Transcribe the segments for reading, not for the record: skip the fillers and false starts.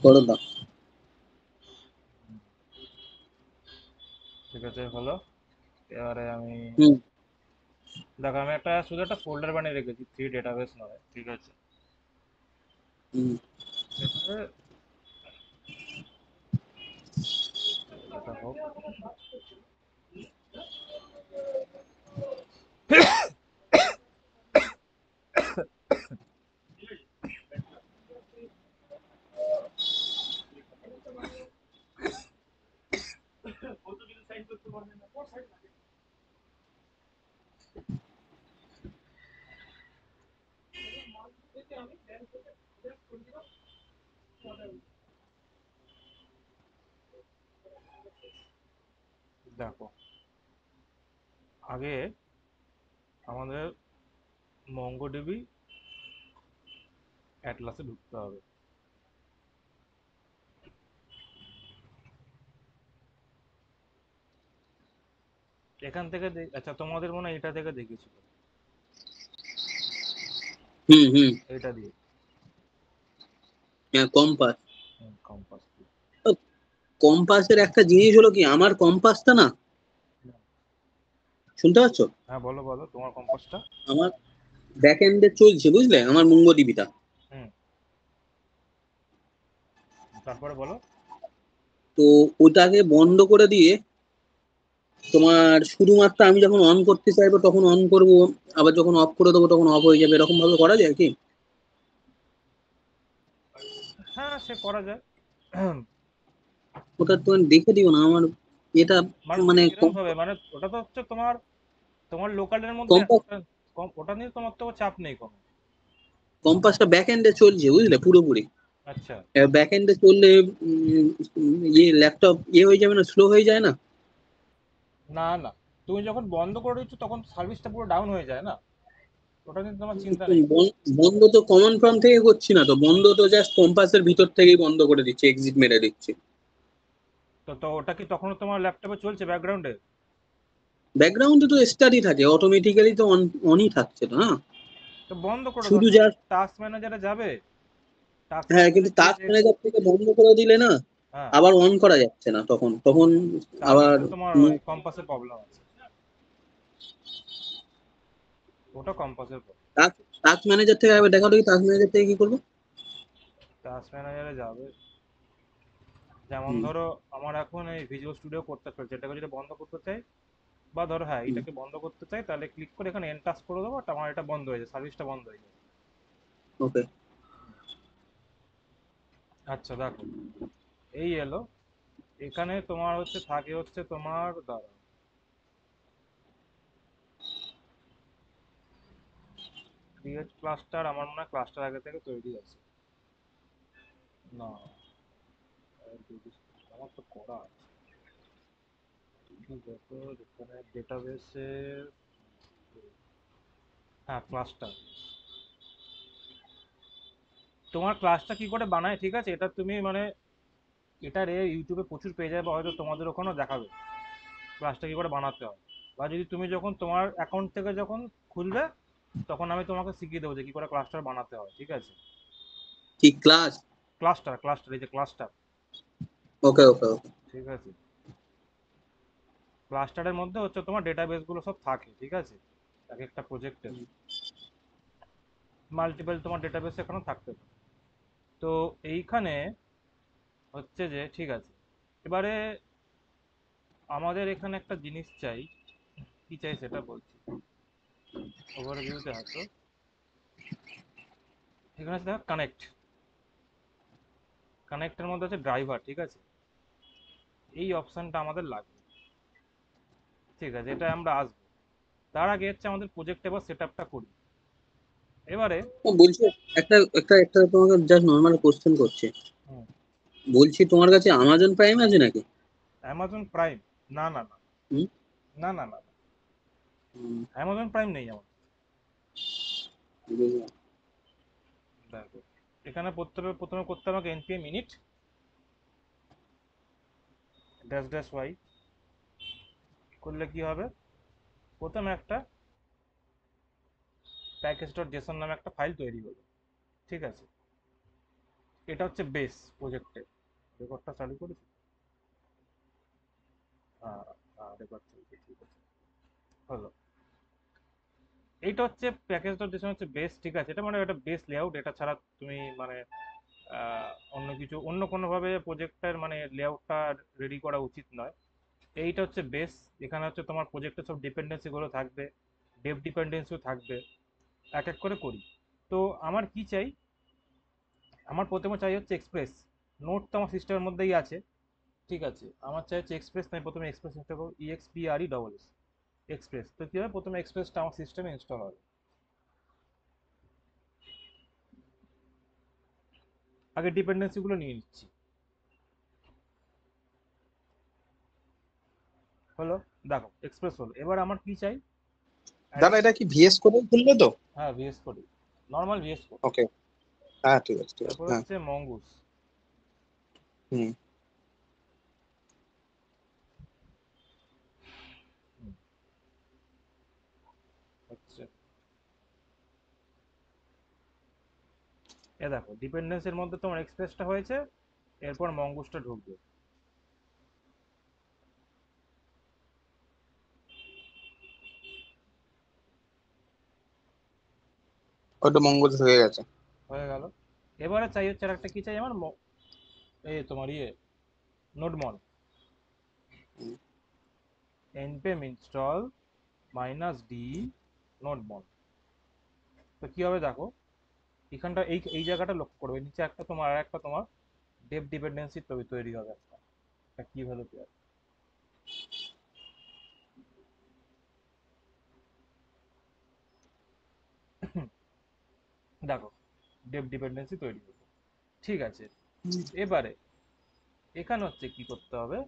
করে দাও। ঠিক আছে হলো। এবারে আমি হুম দেখো আমি একটা শুধু একটা ফোল্ডার বানিয়ে রেখেছি, থ্রি ডেটাবেস নয়, ঠিক আছে। হুম। এতে এটা হোক। দেখো আগে আমাদের মঙ্গোডিবি অ্যাটলাসে ঢুকতে হবে। এখান থেকে আচ্ছা তোমাদের মনে হয় এটা থেকে দেখেছিল, হুম হুম। এটা দিয়ে হ্যাঁ, কম্পাস। কম্পাস দিয়ে। কম্পাসের একটা জিনিস হলো কি, আমার কম্পাসটা না, শুনতে পাচ্ছ? হ্যাঁ বলো বলো তোমার কম্পাসটা। আমার ব্যাক এন্ডে চলছে, বুঝলে, আমার মঙ্গোডিবিটা। হুম, তারপরে বলো। তো ওটাকে বন্ধ করে দিয়ে তোমার শুধুমাত্র আমি যখন অন করতে চাইবো তখন অন করব, আবার যখন অফ করে দেবো তখন অফ হয়ে যাবে, এরকম ভাবে করা যায় কি? হ্যাঁ সে করা যায়। ওটা তুমি দেখে দিও না আমার, এটা মানে তুমি মানে কিরকম ভাবে, মানে ওটা তো হচ্ছে তোমার তোমার লোকালের মধ্যে কম্পাস, ওটা ওটা নিয়ে তোমার তো চাপ নেই কোনো। কম্পাসটা ব্যাক এন্ডে চলছে, বুঝলে, পুরোপুরি। আচ্ছা। ব্যাক এন্ডে চললে ইয়ে ল্যাপটপ ইয়ে হয়ে যাবে না, স্লো হয়ে যায় না? না না, তুমি যখন বন্ধ করে দিচ্ছ তখন সার্ভিসটা পুরো ডাউন হয়ে যায় না, ওটা নিয়ে তোমার চিন্তা নেই। বন্ধ তো কমন ফ্রম থেকে করছি না তো, বন্ধ তো জাস্ট কম্পাসের ভিতর থেকেই বন্ধ করে দিচ্ছি, এক্সিট মেরে দিচ্ছি। তো তো ওটা কি তখনও তোমার ল্যাপটপে চলছে ব্যাকগ্রাউন্ডে? ব্যাকগ্রাউন্ডে তো স্টাডি থাকে, অটোমেটিক্যালি তো অনই থাকছে তো, হ্যাঁ। তো বন্ধ করে দাও, শুধু তুমি জাস্ট, টাস্ক ম্যানেজারে যাবে, টাস্ক হ্যাঁ, ম্যানেজারে কিন্তু গিয়ে টাস্ক যে ম্যানেজার থেকে বন্ধ করে দিলে না, হ্যাঁ, আবার অন করা যাচ্ছে না, তখন তখন তাহলে আবার ওটা তোমার ওই কম্পাসের প্রবলেম আছে, ওটা কম্পাসের প্রবলেম। টাস্ক ম্যানেজার থেকে আবার দেখাও দেখি, টাস্ক ম্যানেজার থেকে কি করবো? টাস্ক ম্যানেজারে যাবে, যেমন হুম ধরো আমার এখন এই ভিজুয়াল স্টুডিও করতে চলছে, এটাকে যদি বন্ধ করতে চাই, বা ধরো হ্যাঁ হুম। এটাকে বন্ধ করতে চাই, তাহলে ক্লিক করে এখানে এন্ড টাস্ক করে দেবো, আমার এটা বন্ধ হয়ে যায়, সার্ভিসটা বন্ধ হয়ে যায়। ওকে। আচ্ছা দেখো এই এলো, এখানে তোমার হচ্ছে থাকে হচ্ছে তোমার দাঁড়া, ক্রিয়েট ক্লাস্টার, আমার মনে হয় ক্লাস্টার আগে থেকে তৈরি আছে। না, আমার তো করা আছে। দেখো এখানে ডেটাবেসে, হ্যাঁ ক্লাস্টার, তোমার ক্লাসটা কি করে বানায়, ঠিক আছে, এটা তুমি মানে এটা রে ইউটিউবে প্রচুর পেয়ে যাবে, বা হয়তো তোমাদের ওখানেও দেখাবে ক্লাসটা কি করে বানাতে হয়। বা যদি তুমি যখন তোমার অ্যাকাউন্ট থেকে যখন খুলবে, তখন আমি তোমাকে শিখিয়ে দেবো যে কি করে ক্লাস্টার বানাতে হয়, ঠিক আছে। কি ক্লাস? ক্লাস্টার ক্লাস্টার, এই যে ক্লাস্টার, ওকে ওকে ওকে। ঠিক আছে। ক্লাস্টারের মধ্যে হচ্ছে তোমার ডেটাবেস গুলো সব থাকে, ঠিক আছে, এক একটা প্রজেক্টের মাল্টিপল তোমার ডেটাবেস এখানে থাকতে পারে। তো এইখানে হচ্ছে যে ঠিক আছে, এবারে আমাদের এখানে একটা জিনিস চাই, কি চাই সেটা বলছি। ওভারভিউতে আসো, এখানে আছে দেখো কানেক্ট, কানেক্টের মধ্যে আছে ড্রাইভার, ঠিক আছে, এই অপশনটা আমাদের লাগবে, ঠিক আছে, এটা আমরা আসবো। তার আগে হচ্ছে আমাদের প্রজেক্ট এবার সেট আপটা করি এবারে। ও বলছি, একটা একটা একটা তোমাকে জাস্ট নর্মাল কোশ্চেন করছে। হুম, বলছি, তোমার কাছে অ্যামাজন প্রাইম আছে নাকি? অ্যামাজন প্রাইম, না না না, হুম না না না, হুম, অ্যামাজন প্রাইম নেই আমার। বুঝলাম। দেখো এখানে প্রথমে করতে হবে আমাকে NPM init dash dash Y, করলে কি হবে, প্রথমে একটা প্যাকেজ ডট জেসন নামে একটা ফাইল তৈরি হলো, ঠিক আছে। এটা হচ্ছে বেস প্রজেক্টে। রেকর্ডটা চালু করেছি। রেকর্ড চলছে, ঠিক আছে, হলো। এইটা হচ্ছে প্যাকেজ ডট জেসন হচ্ছে বেস, ঠিক আছে। এটা মানে একটা বেস লেআউট, এটা ছাড়া তুমি মানে অন্য কিছু অন্য কোনোভাবে প্রজেক্টের মানে লেআউটটা রেডি করা উচিত নয়। এইটা হচ্ছে বেস। এখানে হচ্ছে তোমার প্রজেক্টের সব ডিপেন্ডেন্সি গুলো থাকবে, ডেপ ডিপেন্ডেন্সিও থাকবে। এক এক করে করি। তো আমার কি চাই, আমার প্রথমে চাই হচ্ছে এক্সপ্রেস। নোট তো আমার সিস্টেমের মধ্যেই আছে, ঠিক আছে। আমার চাই হচ্ছে এক্সপ্রেস, আমি প্রথমে এক্সপ্রেস ইনস্টল করবো, EXPRE এক্সপ্রেস। তো কি হবে, প্রথমে এক্সপ্রেসটা আমার সিস্টেমে ইনস্টল হবে। আগে ডিপেন্ডেন্সি গুলো নিয়ে নিচ্ছি, হলো। দেখো এক্সপ্রেস হলো, এবার আমার কি চাই, দাদা অ্যাডিশন। এটা কি ভিএস কোডে খুলবে তো? হ্যাঁ, VS code, normal VS code. Okay, হ্যাঁ ঠিক আছে ঠিক আছে, তারপর হ্যাঁ। হচ্ছে মঙ্গুস। হুম। হচ্ছে এ দেখো ডিপেন্ডেন্সির মধ্যে তোমার এক্সপ্রেসটা হয়েছে, এরপর মঙ্গুসটা ঢুকবে। ওটা মঙ্গল হয়ে গেছে। হয়ে গেল। এবারে চাই হচ্ছে আর একটা কি চাই আমার, এই তোমার নোডমন হুম। npm install -d নোডমন। তো কি হবে দেখো, এখানটা এই এই জায়গাটা লক্ষ্য করবে, নিচে একটা তোমার আর একটা তোমার ডেপ ডিপেন্ডেন্সি তৈরি হবে একটা কি ভ্যালু পেয়ার। দেখো ডেপ ডিপেন্ডেন্সি তৈরি হবে, ঠিক আছে। এবারে এখানে হচ্ছে কি করতে হবে,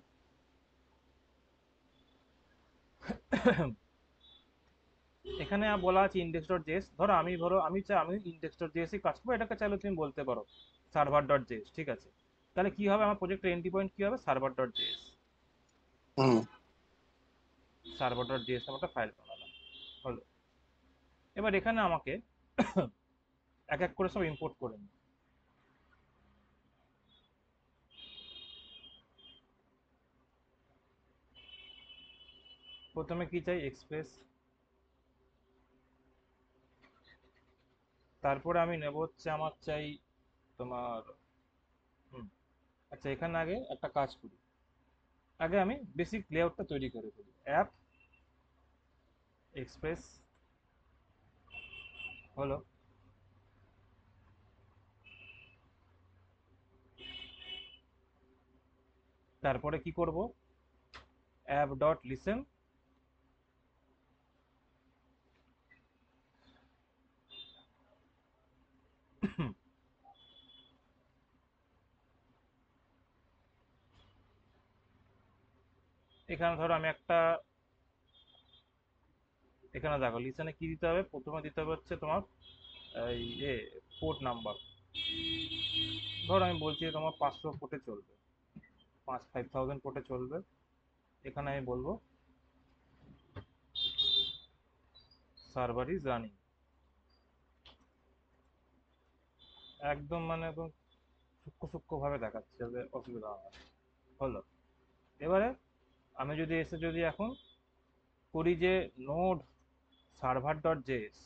এখানে বলা আছে ইন্ডেক্স ডট জেএস। ধরো আমি চাই আমি ইন্ডেক্স ডট জেএস কাজ করবো, এটাকে চাইলে তুমি বলতে পারো সার্ভার ডট জেএস, ঠিক আছে। তাহলে কি হবে, আমার প্রজেক্টের এন্ট্রি পয়েন্ট কি হবে, সার্ভার ডট জেএস। হুম। সার্ভার ডট জেএস নামে একটা ফাইল বানালাম, হলো। এবার এখানে আমাকে এক এক করে সব ইম্পোর্ট করে নিই। প্রথমে কি চাই, এক্সপ্রেস। তারপরে আমি নেব হচ্ছে আমার চাই তোমার, হুম, আচ্ছা এখানে আগে একটা কাজ করি, আগে আমি বেসিক লেআউটটা তৈরি করে ফেলি। অ্যাপ এক্সপ্রেস, হলো। তারপরে কি করব, অ্যাপ ডট লিসেন, এখানে ধরো আমি একটা, এখানে দেখো লিসেনে কি দিতে হবে, প্রথমে দিতে হবে হচ্ছে তোমার এই পোর্ট নাম্বার। ধরো আমি বলছি তোমার 500 পোর্টে চলবে, 5000 পোর্টে চলবে। এখানে আমি বলবো সার্ভার ইজ রানিং, একদম মানে একদম সূক্ষ্ম সূক্ষ্ম ভাবে দেখাচ্ছে যাতে অসুবিধা হয়, হলো। এবারে আমি যদি এসে যদি এখন করি যে নোড সার্ভার ডট জেএস,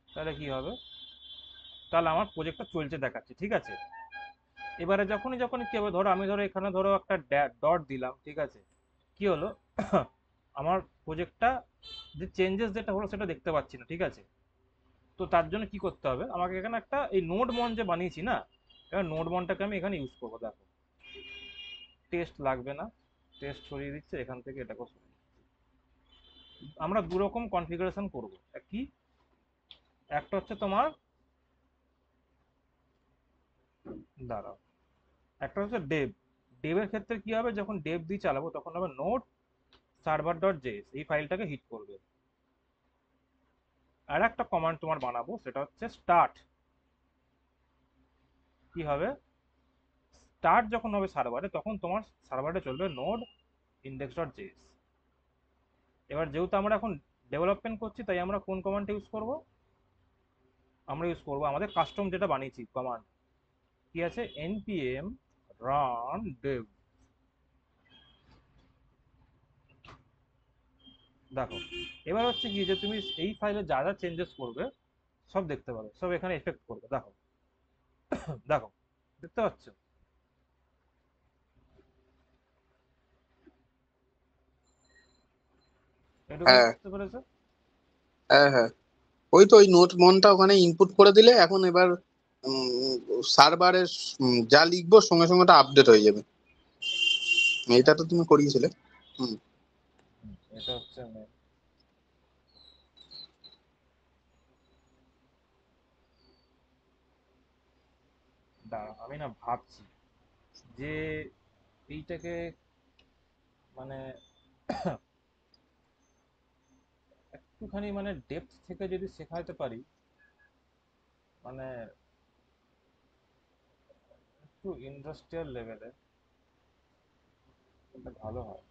তাহলে কি হবে, তাহলে আমার প্রজেক্টটা চলছে দেখাচ্ছে, ঠিক আছে। এবারে যখনই যখনই কি হবে, ধরো আমি ধরো এখানে ধরো একটা ডট দিলাম, ঠিক আছে। কি হলো, আমার প্রজেক্টটা যে চেঞ্জেস যেটা হলো সেটা দেখতে পাচ্ছি না, ঠিক আছে। তো তার জন্য কি করতে হবে, আমাকে এখানে একটা এই নোড মন যে বানিয়েছি না, এবার নোড মনটাকে আমি এখানে ইউজ করবো। দেখো টেস্ট লাগবে না, টেস্ট সরিয়ে দিচ্ছে এখান থেকে, এটাকে সরিয়ে দিচ্ছে। আমরা দু রকম কনফিগারেশন করবো, কি, একটা হচ্ছে তোমার, দাঁড়াও, একটা হচ্ছে ডেভ। ডেভের ক্ষেত্রে কি হবে, যখন ডেভ দিয়ে চালাবো তখন হবে নোড সার্ভার ডট জেএস, এই ফাইলটাকে হিট করবে। আর একটা কমান্ড তোমার বানাবো, সেটা হচ্ছে স্টার্ট। কি হবে, স্টার্ট যখন হবে সার্ভারে, তখন তোমার সার্ভারে চলবে নোড ইন্ডেক্স ডট জেএস। এবার যেহেতু আমরা এখন ডেভেলপমেন্ট করছি, তাই আমরা কোন কমান্ড ইউজ করব, আমরা ইউজ করব আমাদের কাস্টম যেটা বানিয়েছি কমান্ড, কি আছে npm run dev। দেখো এবার হচ্ছে কি যে তুমি এই ফাইলে যা যা চেঞ্জেস করবে সব দেখতে পাবে, সব এখানে এফেক্ট করবে। দেখো দেখো দেখতে পাচ্ছ? এটুকু হ্যাঁ বুঝতে পেরেছো? হ্যাঁ হ্যাঁ, ওই তো ওই নোট মনটা ওখানে ইনপুট করে দিলে এখন এবার সার্ভারে যা লিখবো সঙ্গে সঙ্গে ওটা আপডেট হয়ে যাবে। এটা তো তুমি করিয়েছিলে। হুম। এটা হচ্ছে দাঁড়া, আমি না ভাবছি যে এইটাকে মানে একটুখানি মানে ডেপথ থেকে যদি শেখাতে পারি, মানে একটু ইন্ডাস্ট্রিয়াল লেভেলে, এটা ভালো হয়।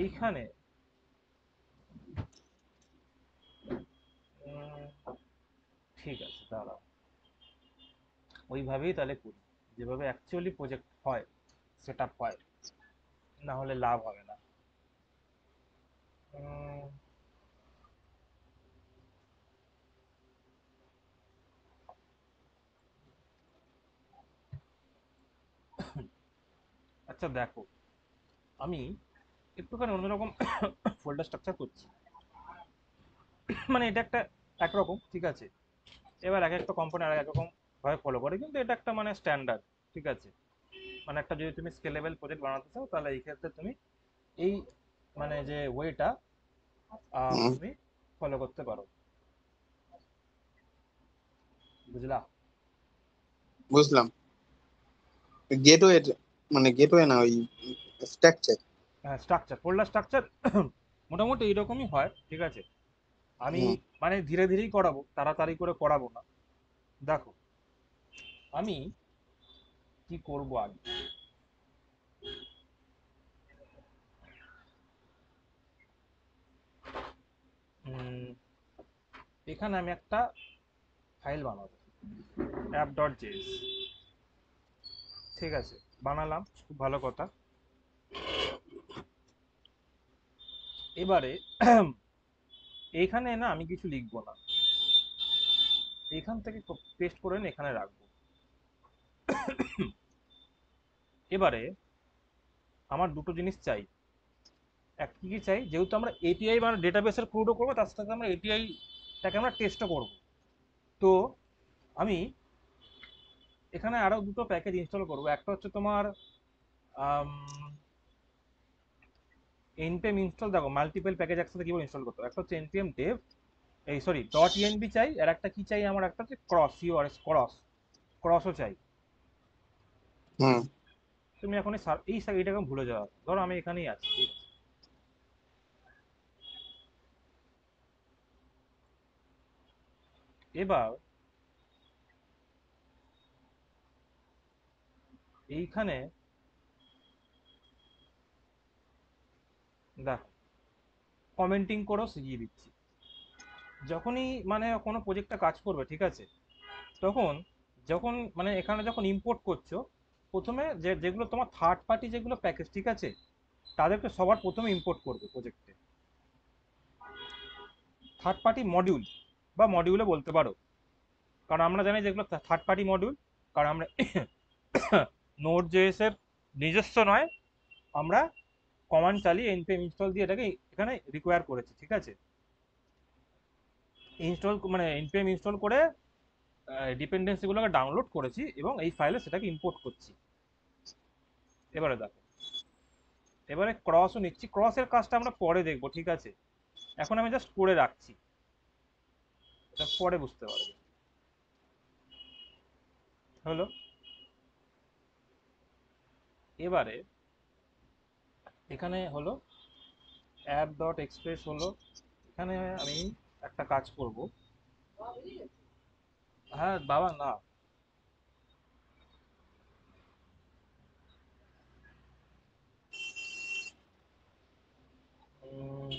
এইখানে উম, ঠিক আছে দাঁড়াও, ওইভাবেই তাহলে করি যেভাবে অ্যাকচুয়ালি প্রজেক্ট হয়, সেট আপ হয়, না হলে লাভ হবে না। উম, আচ্ছা দেখো, আমি একটুখানি অন্যরকম ফোল্ডার স্ট্রাকচার করছি। মানে এটা একটা একরকম, ঠিক আছে? এবার এক একটা কোম্পানি আর এক রকম ভাবে ফলো করে, কিন্তু এটা একটা মানে স্ট্যান্ডার্ড, ঠিক আছে? মানে একটা যদি তুমি স্কেলেবল প্রজেক্ট বানাতে চাও তাহলে এই ক্ষেত্রে তুমি এই মানে যে ওয়েটা হুম, তুমি ফলো করতে পারো। বুঝলা? বুঝলাম। গেটওয়ে, মানে গেটওয়ে না, ওই স্ট্রাকচার। হ্যাঁ, স্ট্রাকচার, ফোল্ডার স্ট্রাকচার মোটামুটি এইরকমই হয়, ঠিক আছে? আমি হুম মানে ধীরে ধীরেই করাবো, তাড়াতাড়ি করে করাবো না। দেখো আমি কি করব আগে, উম, এখানে আমি একটা ফাইল বানাবো, app.js, ঠিক আছে? বানালাম, খুব ভালো কথা। এবারে এইখানে না আমি কিছু লিখবো না, এখান থেকে পেস্ট করে এনে এখানে রাখবো। এবারে আমার দুটো জিনিস চাই। এক কি কি চাই, যেহেতু আমরা এপিআই মানে ডেটাবেসের ক্রুডও করবো, তার সাথে আমরা এপিআইটাকে আমরা টেস্টও করব। তো আমি এখানে আরো দুটো প্যাকেজ ইনস্টল করব। একটা হচ্ছে তোমার npm ইনস্টল, দেখো মাল্টিপল প্যাকেজ একসাথে কিভাবে ইনস্টল করতে হবে। একটা হচ্ছে npm dev, এই সরি ডট ইএনবি চাই, আর একটা কি চাই আমার, একটা হচ্ছে ক্রস, সিওআরএস ক্রস, ক্রসও চাই। হুম। তুমি এখন এইটাকে ভুলে যাওয়া, ধরো আমি এখানেই আছি, ঠিক আছে? এবার এইখানে দেখো কমেন্টিং করেও শিখিয়ে দিচ্ছি। যখনই মানে কোনো প্রজেক্টটা কাজ করবে, ঠিক আছে? তখন যখন মানে এখানে যখন ইম্পোর্ট করছো, প্রথমে যেগুলো তোমার থার্ড পার্টি যেগুলো প্যাকেজ, ঠিক আছে, তাদেরকে সবার প্রথমে ইম্পোর্ট করবে প্রজেক্টে। থার্ড পার্টি মডিউল বা মডিউলে বলতে পারো, কারণ আমরা জানি যেগুলো থার্ড পার্টি মডিউল, কারণ আমরা নোড জেএস এর নিজস্ব নয়, আমরা কমান্ড চালিয়ে npm ইনস্টল দিয়ে এটাকে এখানে রিকোয়ার করেছি, ঠিক আছে? ইনস্টল মানে npm ইনস্টল করে ডিপেন্ডেন্সিগুলোকে ডাউনলোড করেছি এবং এই ফাইলে সেটাকে ইম্পোর্ট করছি। এবারে দেখো, এবারে ক্রসও নিচ্ছি, ক্রসের কাজটা আমরা পরে দেখবো, ঠিক আছে? এখন আমি জাস্ট করে রাখছি, এটা পরে বুঝতে পারবো। হলো? এবারে এখানে হলো অ্যাপ ডট এক্সপ্রেস হলো, এখানে আমি একটা কাজ করব। হ্যাঁ বাবা না, উম,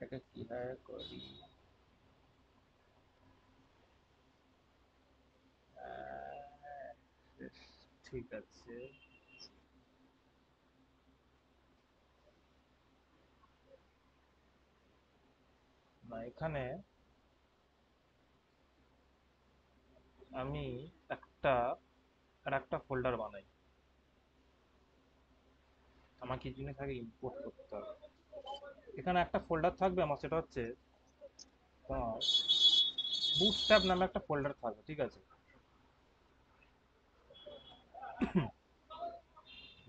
এটা কি করি, ঠিক আছে, না এখানে আমি একটা আর একটা ফোল্ডার বানাই। আমাকে কি জিনিস আগে ইম্পোর্ট করতে হবে। এখানে একটা ফোল্ডার থাকবে আমার, সেটা হচ্ছে তোমার বুটস্ট্র্যাপ নামে একটা ফোল্ডার থাকবে, ঠিক আছে।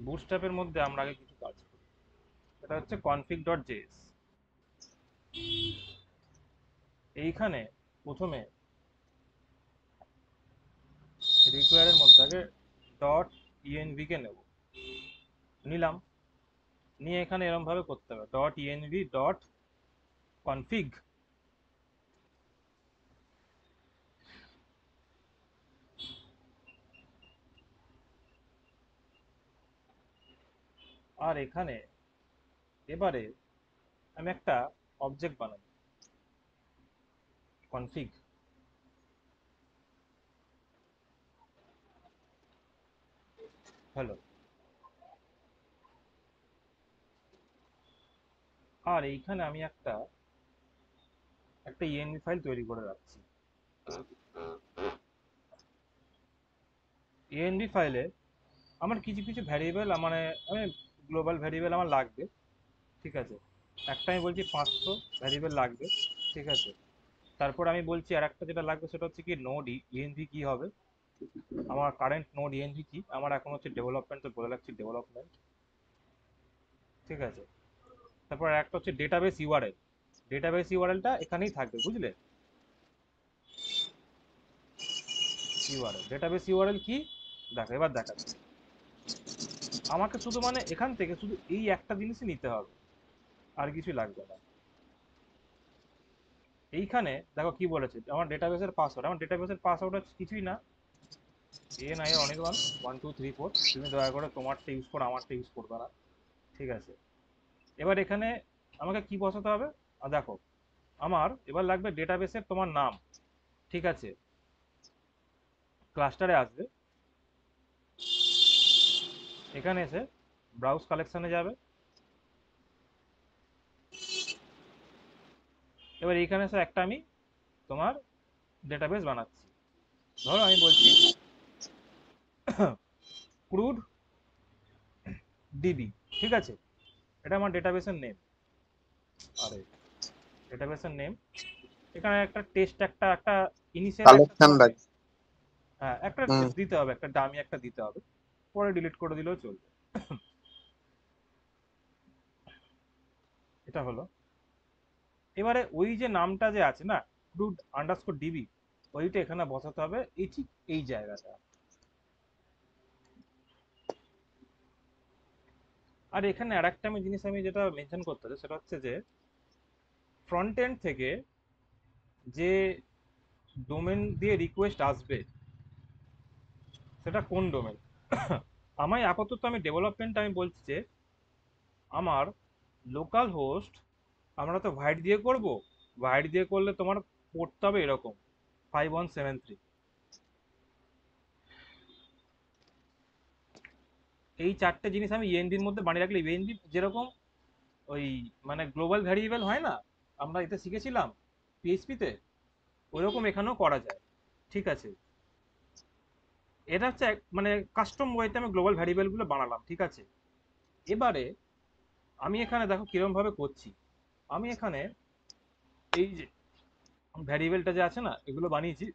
বুটস্ট্র্যাপের মধ্যে আমরা আগে কিছু কাজ করি, এটা হচ্ছে config.js। এইখানে প্রথমে রিকোয়ারের মধ্যে আগে ডট ইএনভি কে নেব, নিলাম, নিয়ে এখানে এরকম ভাবে করতে হবে ডট ইএনভি ডট কনফিগ। আর এখানে এবারে আমি একটা অবজেক্ট বানাই কনফিগ। হ্যালো, আর এইখানে আমি একটা একটা ইএনভি ফাইল তৈরি করে রাখছি। ইএনভি ফাইলে আমার কিছু কিছু ভ্যারিয়েবল মানে আমি গ্লোবাল ভ্যারিয়েবল আমার লাগবে, ঠিক আছে। একটা আমি বলছি 500 ভ্যারিয়েবল লাগবে, ঠিক আছে। তারপর আমি বলছি আর একটা যেটা লাগবে সেটা হচ্ছে কি নোড ইএনভি কি হবে, আমার কারেন্ট নোড ইএনভি কি, আমার এখন হচ্ছে ডেভেলপমেন্ট, তো বলে রাখছি ডেভেলপমেন্ট, ঠিক আছে। তারপর একটা হচ্ছে ডেটাবেস ইউআরএল, ডেটাবেস ইউআরএলটা এখানেই থাকবে, বুঝলে। ইউআরএল, ডেটাবেস ইউআরএল কি, দেখো এবার দেখাচ্ছি। আমাকে শুধু মানে এখান থেকে শুধু এই একটা জিনিসই নিতে হবে, আর কিছু লাগবে না। এইখানে দেখো কি বলেছে, আমার ডেটাবেসের পাসওয়ার্ড, আমার ডেটাবেসের পাসওয়ার্ড হচ্ছে কিছুই না, এন আই এর অনির্বাণ 1 2 3 4। তুমি দয়া করে তোমারটা ইউজ করো, আমারটা ইউজ করবে না, ঠিক আছে। এবার এখানে আমাকে কি বসাতে হবে, দেখো আমার এবার লাগবে ডেটাবেসের তোমার নাম, ঠিক আছে। ক্লাস্টারে আসবে, এখানে এসে ব্রাউজ কালেকশনে যাবে, এবার এইখানে এসে একটা আমি তোমার ডেটাবেস বানাচ্ছি। ধরো আমি বলছি ক্রুড ডিবি, ঠিক আছে, এটা আমার ডেটাবেসের নেম। আরে ডেটাবেসের নেম, এখানে একটা টেস্ট একটা একটা ইনিশিয়াল একটা কালেকশন তোমার লাগে। হ্যাঁ একটা হুম। দিতে হবে, একটা দামি একটা দিতে হবে, পরে ডিলিট করে দিলেও চলবে। এটা হলো, এবারে ওই যে নামটা যে আছে না, ক্রুড আন্ডারস্কোর ডিবি, ওইটা এখানে বসাতে হবে, এই ঠিক এই জায়গাটা। আর এখানে আর একটা আমি জিনিস আমি যেটা মেনশন করতে হবে সেটা হচ্ছে যে ফ্রন্ট এন্ড থেকে যে ডোমেন দিয়ে রিকোয়েস্ট আসবে সেটা কোন ডোমেন। আমায় আপাতত আমি ডেভেলপমেন্ট আমি বলছি যে আমার লোকাল হোস্ট, আমরা তো হোয়াইট দিয়ে করব, হোয়াইট দিয়ে করলে তোমার পড়তে হবে এরকম 5173। এই চারটে জিনিস আমি ইএনভির মধ্যে বানিয়ে রাখলে ইএনভি যেরকম ওই মানে গ্লোবাল ভ্যারিয়েবল হয় না, আমরা এতে শিখেছিলাম পিএইচপিতে, ওইরকম এখানেও করা যায়, ঠিক আছে। এটা হচ্ছে মানে কাস্টম ওয়েতে আমি গ্লোবাল ভ্যারিয়েবল গুলো বানালাম, ঠিক আছে। এবারে আমি এখানে দেখো কিরকম ভাবে করছি, আমি এখানে এই যে ভ্যারিয়েবলটা যে আছে না এগুলো বানিয়েছি,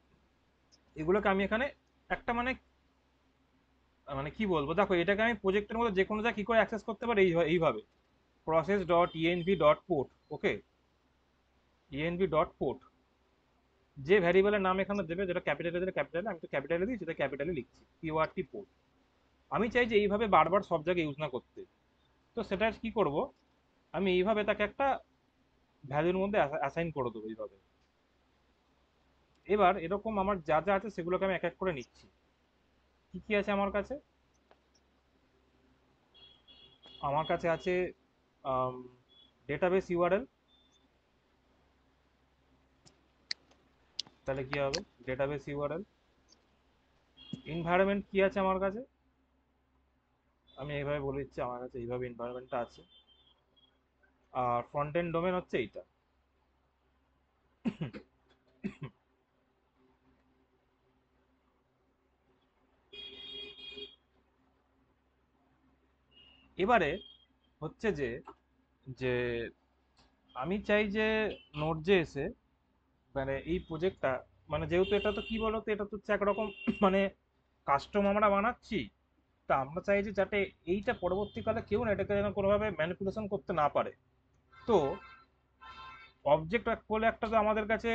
এগুলোকে আমি এখানে একটা মানে মানে কি বলবো, দেখো এটাকে আমি প্রজেক্টের মধ্যে যে কোনো জায়গায় কি করে অ্যাক্সেস করতে পারি, এইভাবে process dot ENV dot port, okay, ENV dot port, যে ভ্যারিয়েবলের নাম এখানে দেবে, যেটা ক্যাপিটালে দেবে ক্যাপিটালে, আমি তো ক্যাপিটালে দিই, সেটা ক্যাপিটালে লিখছি পিওআরটি পোর্ট। আমি চাই যে এইভাবে বারবার সব জায়গায় ইউজ না করতে, তো সেটা কি করব, আমি এইভাবে তাকে একটা ভ্যালুর মধ্যে অ্যাসাইন করে দেবো এইভাবে। এবার এরকম আমার যা যা আছে সেগুলোকে আমি এক এক করে নিচ্ছি। কি কি আছে আমার কাছে, আমার কাছে আছে ডেটাবেস ইউআরএল, তাহলে কি হবে ডেটাবেস ইউআরএল। এনভায়রনমেন্ট কি আছে আমার কাছে, আমি এইভাবে বলে দিচ্ছি আমার কাছে এইভাবে এনভায়রনমেন্টটা আছে। আর ফ্রন্ট এন্ড ডোমেন হচ্ছে এইটা। এবারে হচ্ছে যে যে আমি চাই যে নোট যে এসে মানে এই প্রজেক্টটা, মানে যেহেতু এটা তো কি বলতো, এটা তো হচ্ছে একরকম মানে কাস্টম আমরা বানাচ্ছি। তা আমরা চাই যে যাতে এইটা পরবর্তীকালে কেউ না এটাকে যেন কোনোভাবে ম্যানিপুলেশন করতে না পারে। তো অবজেক্ট বলে একটা তো আমাদের কাছে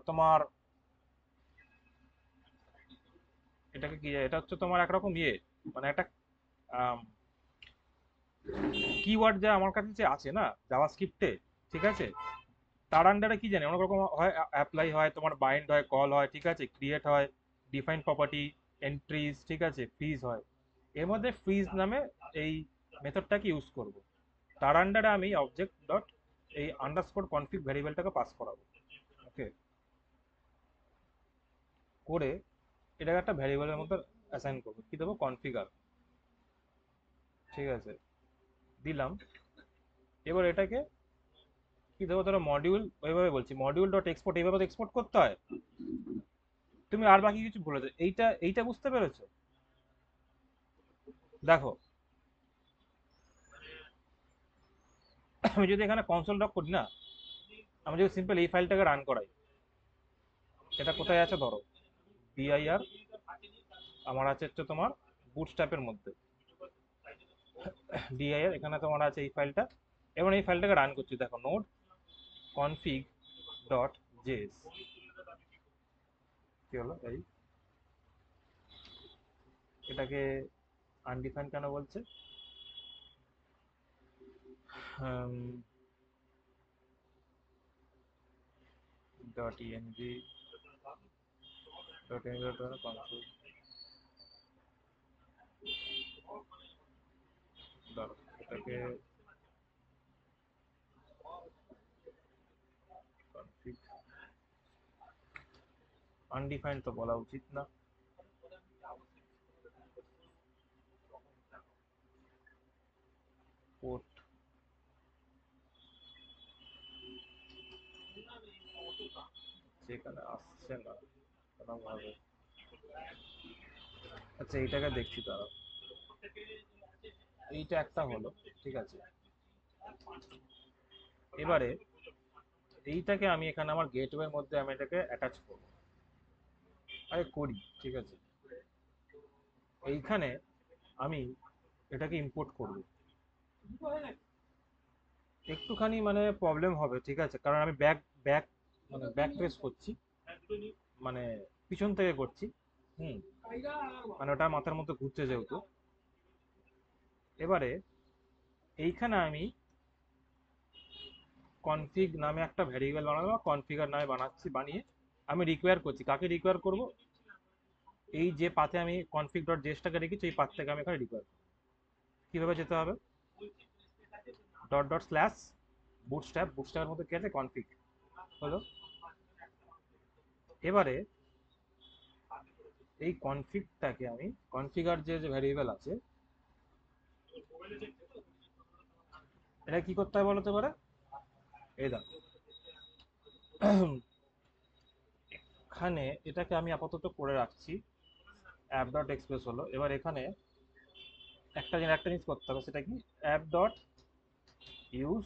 তোমার এটাকে কি, এটা হচ্ছে তোমার একরকম ইয়ে, মানে একটা কিওয়ার্ড যা আমার কাছে যে আছে না জাভাস্ক্রিপ্টে, ঠিক আছে, তার আন্ডারে কি জানি অনেক রকম হয়, অ্যাপ্লাই হয়, তোমার বাইন্ড হয়, কল হয়, ঠিক আছে, ক্রিয়েট হয়, ডিফাইন প্রপার্টি, এন্ট্রিজ, ঠিক আছে, ফ্রিজ হয়। এর মধ্যে ফ্রিজ নামে এই মেথডটাকে ইউজ করব। তার আন্ডারে আমি অবজেক্ট ডট এই আন্ডারস্কোর কনফিগ ভ্যারিয়েবলটাকে পাস করাবো। ওকে, করে এটাকে একটা ভ্যারিয়েবলের মধ্যে অ্যাসাইন করবো, কি দেবো, কনফিগার, ঠিক আছে, দিলাম। এবার এটাকে কি দেবো, ধরো মডিউল, ওইভাবে বলছি মডিউল ডট এক্সপোর্ট, এইভাবে তো এক্সপোর্ট করতে হয়। তুমি আর বাকি কিছু বলেছো, এইটা এইটা বুঝতে পেরেছো? দেখো, আমি যদি এখানে কনসোল লগ করি না, আমি যদি সিম্পল এই ফাইলটাকে রান করাই, এটা কোথায় আছে ধরো, বিআইআর আমার আছে হচ্ছে তোমার বুটস্ট্র্যাপের মধ্যে, ডিআইআর এখানে তোমার আছে এই ফাইলটা। এবং এই ফাইলটাকে রান করছি, দেখো নোড কনফিগ ডট জেএস, কি হলো এই, এটাকে আনডিফাইন কেন বলছে, dot ENG dot NG dot console, এটাকে কনফিগ আনডিফাইন্ড তো বলা উচিত না, পোর্ট যেখানে আসছে না কোনোভাবে। আচ্ছা এইটাকে দেখছি তারা, এইটা একটা হলো, ঠিক আছে। এবারে এইটাকে আমি এখানে আমার গেটওয়ের মধ্যে আমি এটাকে অ্যাটাচ করব, আরে করি, ঠিক আছে। এইখানে আমি এটাকে ইম্পোর্ট করব, একটুখানি মানে প্রবলেম হবে, ঠিক আছে, কারণ আমি ব্যাক ব্যাক মানে ব্যাক ট্রেস করছি, মানে পিছন থেকে করছি। হুম, মানে ওটা মাথার মধ্যে ঘুরছে যেহেতু। এবারে এইখানে আমি কনফিগ নামে একটা ভ্যারিয়েবল বানাবো, কনফিগার নামে বানাচ্ছি, বানিয়ে আমি রিকোয়ার করছি, কাকে রিকোয়ার করব, এই যে পাথে আমি কনফিগ ডট জেসটাকে রেখেছি এই পাথ থেকে আমি এখানে রিকোয়ার। কিভাবে যেতে হবে, ডট ডট স্ল্যাশ বুটস্ট্র্যাপ, বুটস্ট্র্যাপের মধ্যে কি আছে, কনফিগ হলো। এবারে এই কনফিগটাকে আমি কনফিগার যে যে ভ্যারিয়েবল আছে, এটা কি করতে হবে বলতে পারে, এই দেখো এখানে এটাকে আমি আপাতত করে রাখছি অ্যাপ ডট এক্সপ্রেস হলো। এবার এখানে একটা জিনিস করতে হবে, সেটা কি, app dot use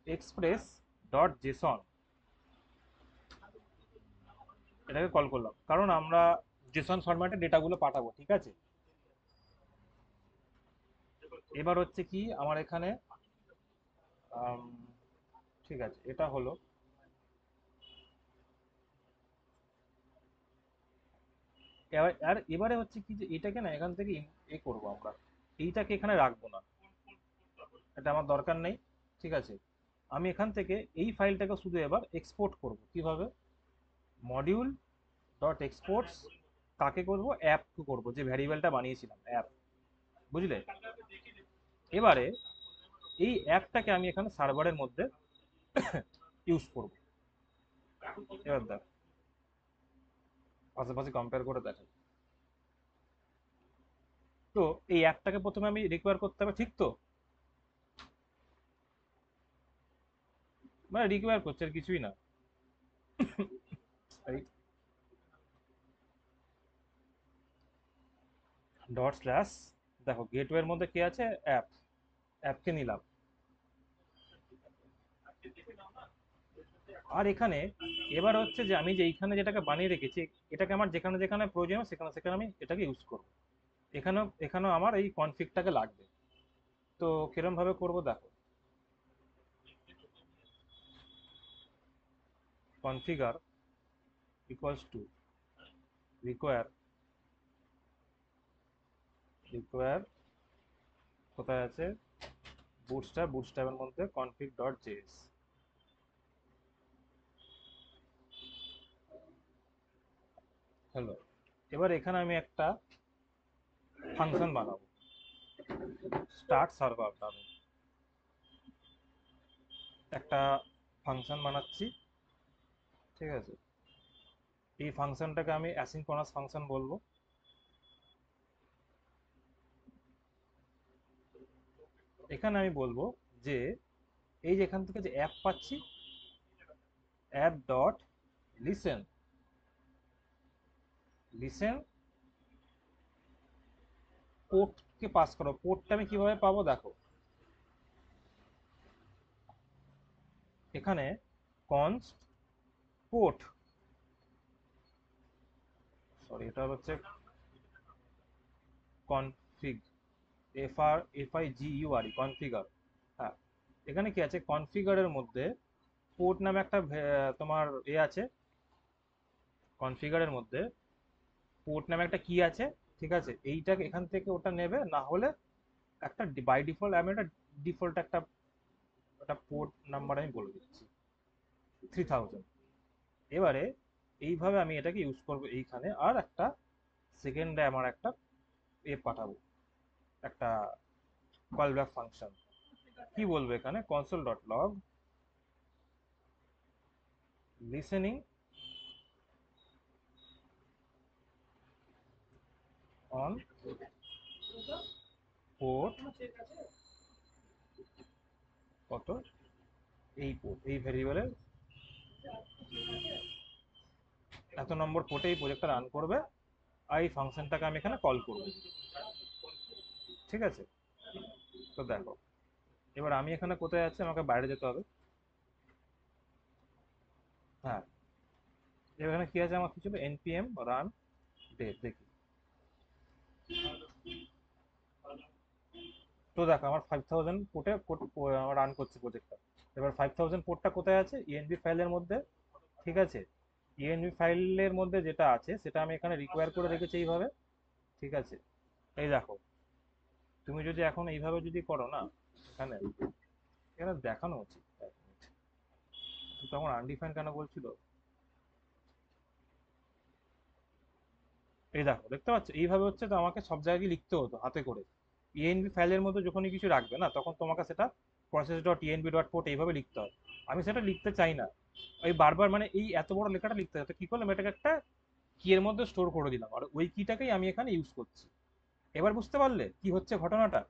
express dot Jason, এটাকে কল করলাম কারণ আমরা জেসন ফরম্যাটে ডেটাগুলো পাঠাবো, ঠিক আছে। এবার হচ্ছে কি আমার এখানে আম, ঠিক আছে, এটা হলো। আর এবারে হচ্ছে কি যে এটাকে না এখান থেকে এ করবো আমরা, এইটাকে এখানে রাখবো না, এটা আমার দরকার নেই, ঠিক আছে। আমি এখান থেকে এই ফাইলটাকে শুধু এবার এক্সপোর্ট করব, কিভাবে, মডিউল ডট এক্সপোর্টস, কাকে করব, অ্যাপ টু করবো, যে ভ্যারিয়েবলটা বানিয়েছিলাম অ্যাপ, বুঝলে। এবারে এই অ্যাপটাকে আমি এখানে সার্ভারের মধ্যে ইউজ করব। এবার দেখ পাশাপাশি কম্পেয়ার করে দেখ, তো এই অ্যাপটাকে প্রথমে আমি রিকোয়ার করতে হবে, ঠিক তো? মানে রিকোয়ার করছে আর কিছুই না। এই ডট স্ল্যাশ, দেখো গেটওয়ের মধ্যে কি আছে, অ্যাপ, অ্যাপকে নিলাম। আর এখানে এবার হচ্ছে যে আমি যে এইখানে যেটাকে বানিয়ে রেখেছি, এটাকে আমার যেখানে যেখানে প্রয়োজন হবে সেখানে সেখানে আমি এটাকে ইউজ করবো। এখানেও এখানেও আমার এই কনফিগটাকে লাগবে। তো কিরম ভাবে করবো দেখো, configure equals to require, require কোথায় আছে, বুটস্ট্র্যাপ, বুটস্ট্র্যাপের মধ্যে config ডট জেএস। হ্যালো, এবার এখানে আমি একটা ফাংশন বানাবো, স্টার্ট সার্ভার নামে একটা ফাংশন বানাচ্ছি, ঠিক আছে? এই ফাংশনটাকে আমি অ্যাসিনক্রনাস ফাংশন বলবো। এখানে আমি বলবো যে এই যে এখান থেকে যে অ্যাপ পাচ্ছি, অ্যাপ ডট লিসেন, লিসেন পোর্টকে পাস করো। পোর্টটা আমি কিভাবে পাবো দেখো, এখানে কনস্ট পোর্ট, সরি এটা হচ্ছে কনফিগ, FIGURE কনফিগার। হ্যাঁ, এখানে কি আছে, কনফিগারের মধ্যে পোর্ট নামে একটা তোমার এ আছে, কনফিগারের মধ্যে পোর্ট নামে একটা কি আছে, ঠিক আছে? এইটাকে এখান থেকে ওটা নেবে, না হলে একটা বাই ডিফল্ট আমি একটা ডিফল্ট একটা একটা পোর্ট নাম্বার আমি বলে দিচ্ছি 3000। এবারে এইভাবে আমি এটাকে ইউজ করবো এইখানে, আর একটা সেকেন্ডে আমার একটা এ পাঠাবো, একটা কল ব্যাক ফাংশন। কি বলবো এখানে, console dot log listening on port কত, এই পোর্ট, এই ভেরিয়েবলের এত নম্বর পোর্টে এই প্রজেক্টটা রান করবে, আর এই ফাংশনটাকে আমি এখানে কল করব, ঠিক আছে? তো দেখো, এবার আমি এখানে কোথায় আছি, আমাকে বাইরে যেতে হবে। হ্যাঁ, এবার এখানে কি আছে আমার, কি ছিল, npm রান ডেভ, দেখি। তো দেখো আমার 5000 পোর্টে রান করছে প্রজেক্টটা। এবার 5000 পোর্টটা কোথায় আছে, env ফাইলের মধ্যে, ঠিক আছে? env ফাইলের মধ্যে যেটা আছে সেটা আমি এখানে রিকোয়ার করে রেখেছি এইভাবে, ঠিক আছে? এই দেখো, তুমি যদি এখন এইভাবে যদি করো না, এখানে এখানে দেখানো উচিত, এক মিনিট, তো তখন আনডিফাইন কেন বলছিল, এই দেখো দেখতে পাচ্ছ, এইভাবে হচ্ছে তো আমাকে সব জায়গায় লিখতে হতো হাতে করে। env ফাইলের মধ্যে যখনই কিছু রাখবে না, তখন তোমাকে সেটা process dot env dot port এইভাবে লিখতে হয়। আমি সেটা লিখতে চাই না, ওই বারবার মানে এই এত বড় লেখাটা লিখতে হয়, তো কি করলাম, এটাকে একটা কি এর মধ্যে স্টোর করে দিলাম, আর ওই কিটাকেই আমি এখানে ইউজ করছি। এবার বুঝতে পারলে কি হচ্ছে ঘটনাটা?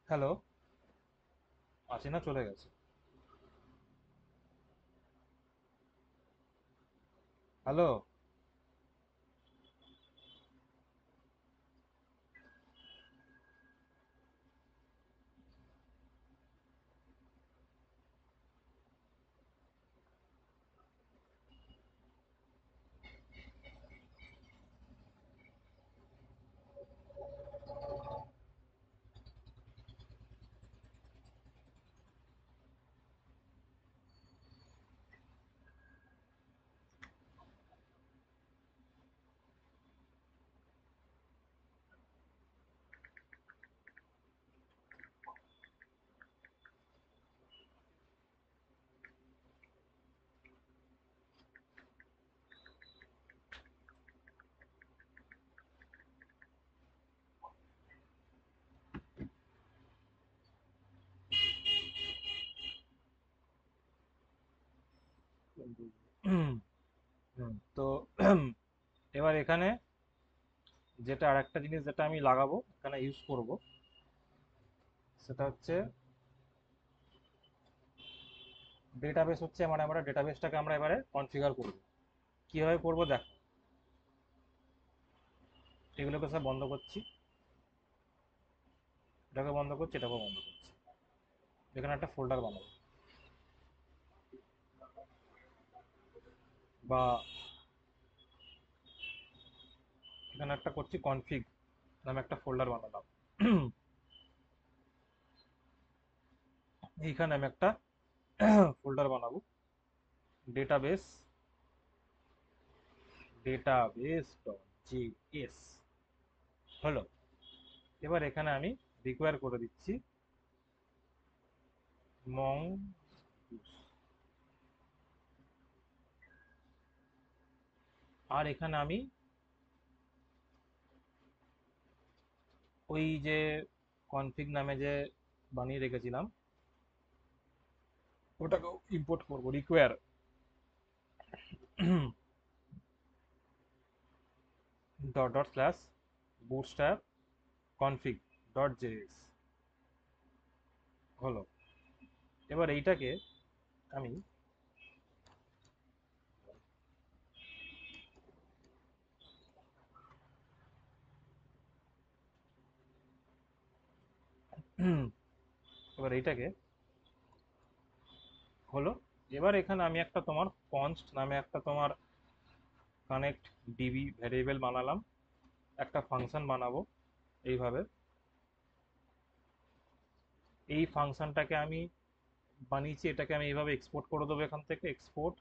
হ্যালো, আছে না, চলে গেছে? হ্যালো। তো এবার এখানে যেটা আর একটা জিনিস যেটা আমি লাগাবো এখানে ইউজ করব, সেটা হচ্ছে ডেটাবেস। হচ্ছে মানে আমরা ডেটাবেসটাকে আমরা এবারে কনফিগার করব। কিভাবে করব দেখো, এগুলোকে সব বন্ধ করছি, এটাকে বন্ধ করছি, এটাকেও বন্ধ করছি। এখানে একটা ফোল্ডার বানাবো, বা এখানে একটা করছি কনফিগ নামে একটা ফোল্ডার বানালাম। এইখানে আমি একটা ফোল্ডার বানাবো, ডেটাবেস, ডেটাবেস ডট জেএস। হলো। এবার এখানে আমি রিকোয়ার করে দিচ্ছি mongoose, আর এখানে আমি ওই যে কনফিগ নামে যে বানিয়ে রেখেছিলাম ওটাকেও ইম্পোর্ট করব, require dot dot slash bootstrap config dot JS. হলো। এবার এইটাকে আমি এবার এইটাকে হলো। এবার এখানে আমি একটা তোমার কনস্ট নামে একটা তোমার কানেক্ট ডিবি ভ্যারিয়েবল বানালাম, একটা ফাংশন বানাবো এইভাবে। এই ফাংশনটাকে আমি বানিয়েছি, এটাকে আমি এইভাবে এক্সপোর্ট করে দেবো এখান থেকে, এক্সপোর্ট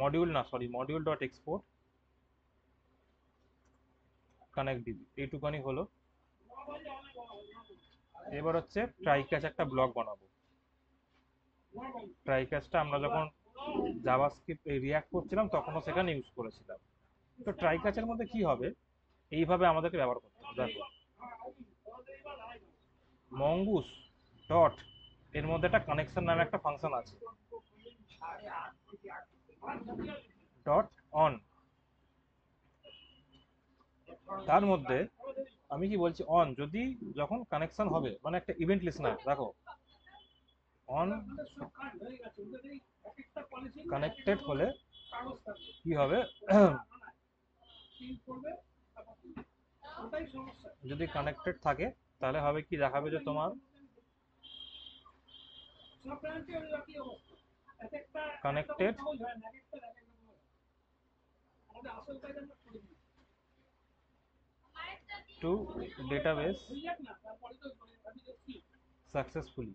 মডিউল না sorry module dot export connect DB, এইটুকানি হলো। এবার হচ্ছে ট্রাই ক্যাচ একটা ব্লক বানাবো। ট্রাই ক্যাচটা আমরা যখন জাভাস্ক্রিপ্ট রিয়াক্ট করছিলাম তখনও সেখানে ইউজ করেছিলাম। তো ট্রাই ক্যাচের মধ্যে কি হবে, এইভাবে আমাদেরকে ব্যবহার করতে হবে। দেখো, মঙ্গুস ডট, এর মধ্যে একটা কানেকশন নামে একটা ফাংশন আছে, ডট অন, তার মধ্যে আমি কি বলছি, অন যদি যখন কানেকশন হবে, মানে একটা ইভেন্ট লিসনার। দেখো, অন কানেক্টেড হলে কি হবে, যদি কানেক্টেড থাকে তাহলে হবে কি, দেখাবে যে তোমার কানেক্টেড টু ডেটাবেস সাকসেসফুলি,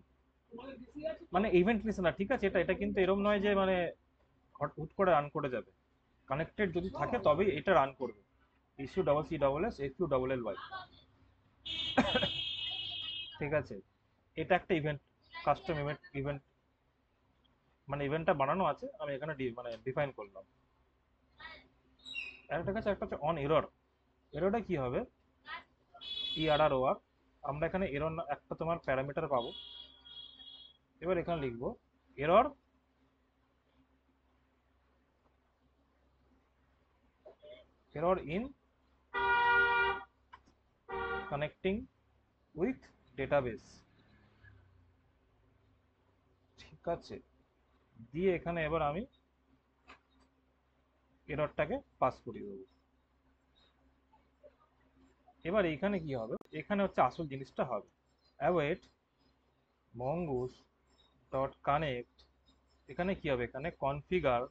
মানে ইভেন্ট লিসনার। ঠিক আছে, এটা এটা কিন্তু এরকম নয় যে মানে হুট করে রান করে যাবে। কানেক্টেড যদি থাকে তবেই এটা রান করবে। Issue double C double S S U double L Y. ঠিক আছে, এটা একটা ইভেন্ট, কাস্টম ইভেন্ট, ইভেন্ট মানে ইভেন্টটা বানানো আছে, আমি এখানে মানে ডিফাইন করলাম। আরেকটা কাছে একটা হচ্ছে অন এরর। এররটা কি হবে, ERROR, আমরা এখানে এরর একটা তোমার প্যারামিটার পাবো। এবার এখানে লিখবো error, error in connecting with database. ঠিক আছে, দিয়ে এখানে এবার আমি এররটাকে পাস করিয়ে দেবো। এবার এইখানে কি হবে, এখানে হচ্ছে আসল জিনিসটা হবে, অ্যাওয়েট মঙ্গুস ডট কানেক্ট, এখানে কি হবে, এখানে কনফিগার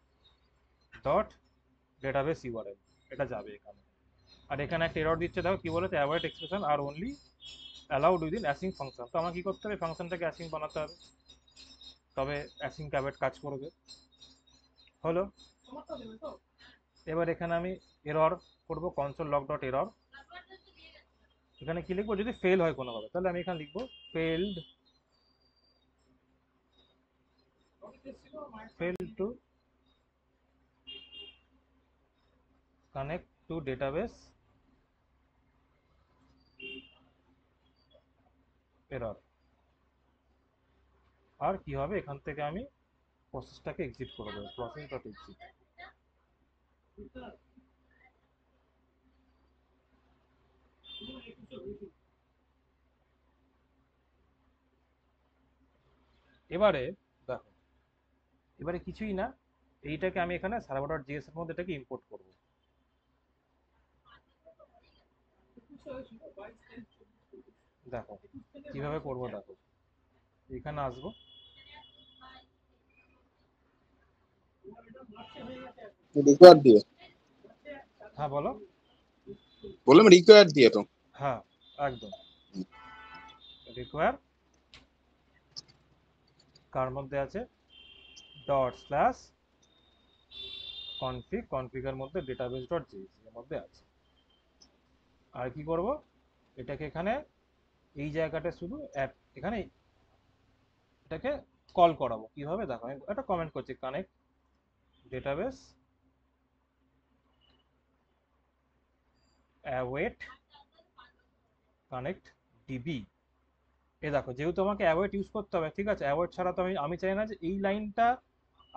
ডট ডেটাবেস ইউআরএল, এটা যাবে এখানে। আর এখানে একটা এরর দিচ্ছে, দেখো কি বলেছে, await expression are only allowed within async function. তো আমার কি করতে হবে, ফাংশনটাকে অ্যাসিং বানাতে হবে, তবে অ্যাসিং ক্যাবেট কাজ করবে। হলো। এবার এখানে আমি এরর করব, কনসোল লগ ডট এরর। এখানে কি লিখবো, যদি ফেল হয় কোনোভাবে তাহলে আমি এখানে লিখবো failed, fail to connect to database error. আর কি হবে, এখান থেকে আমি প্রসেসটাকে এক্সিট করে দেবো, প্রসেস ডট এক্সিট। এবারে দেখো, এবারে কিছুই না, এইটাকে আমি এখানে সার্ভার ডট জিএস এর মধ্যে এটাকে ইম্পোর্ট করব। দেখো কিভাবে করব, দেখো এখানে আসবো, রিকোয়ার্ড দিয়ে, হ্যাঁ বলো। বললাম রিকোয়ার্ড দিয়ে তো। হ্যাঁ একদম, রিকোয়ার কার মধ্যে আছে, ডট স্ল্যাশ কনফিগ, কনফিগের মধ্যে ডেটাবেস ডট জিএসি এর মধ্যে আছে। আর কি করব, এটাকে এখানে এই জায়গাটা শুধু এখানে এটাকে কল করাবো। কিভাবে দেখো, আমি একটা কমেন্ট করছি, connect database await connect DB. এ দেখো, যেহেতু আমাকে অ্যাওয়েট ইউজ করতে হবে, ঠিক আছে, অ্যাওয়েট ছাড়া তো আমি চাই না যে এই লাইনটা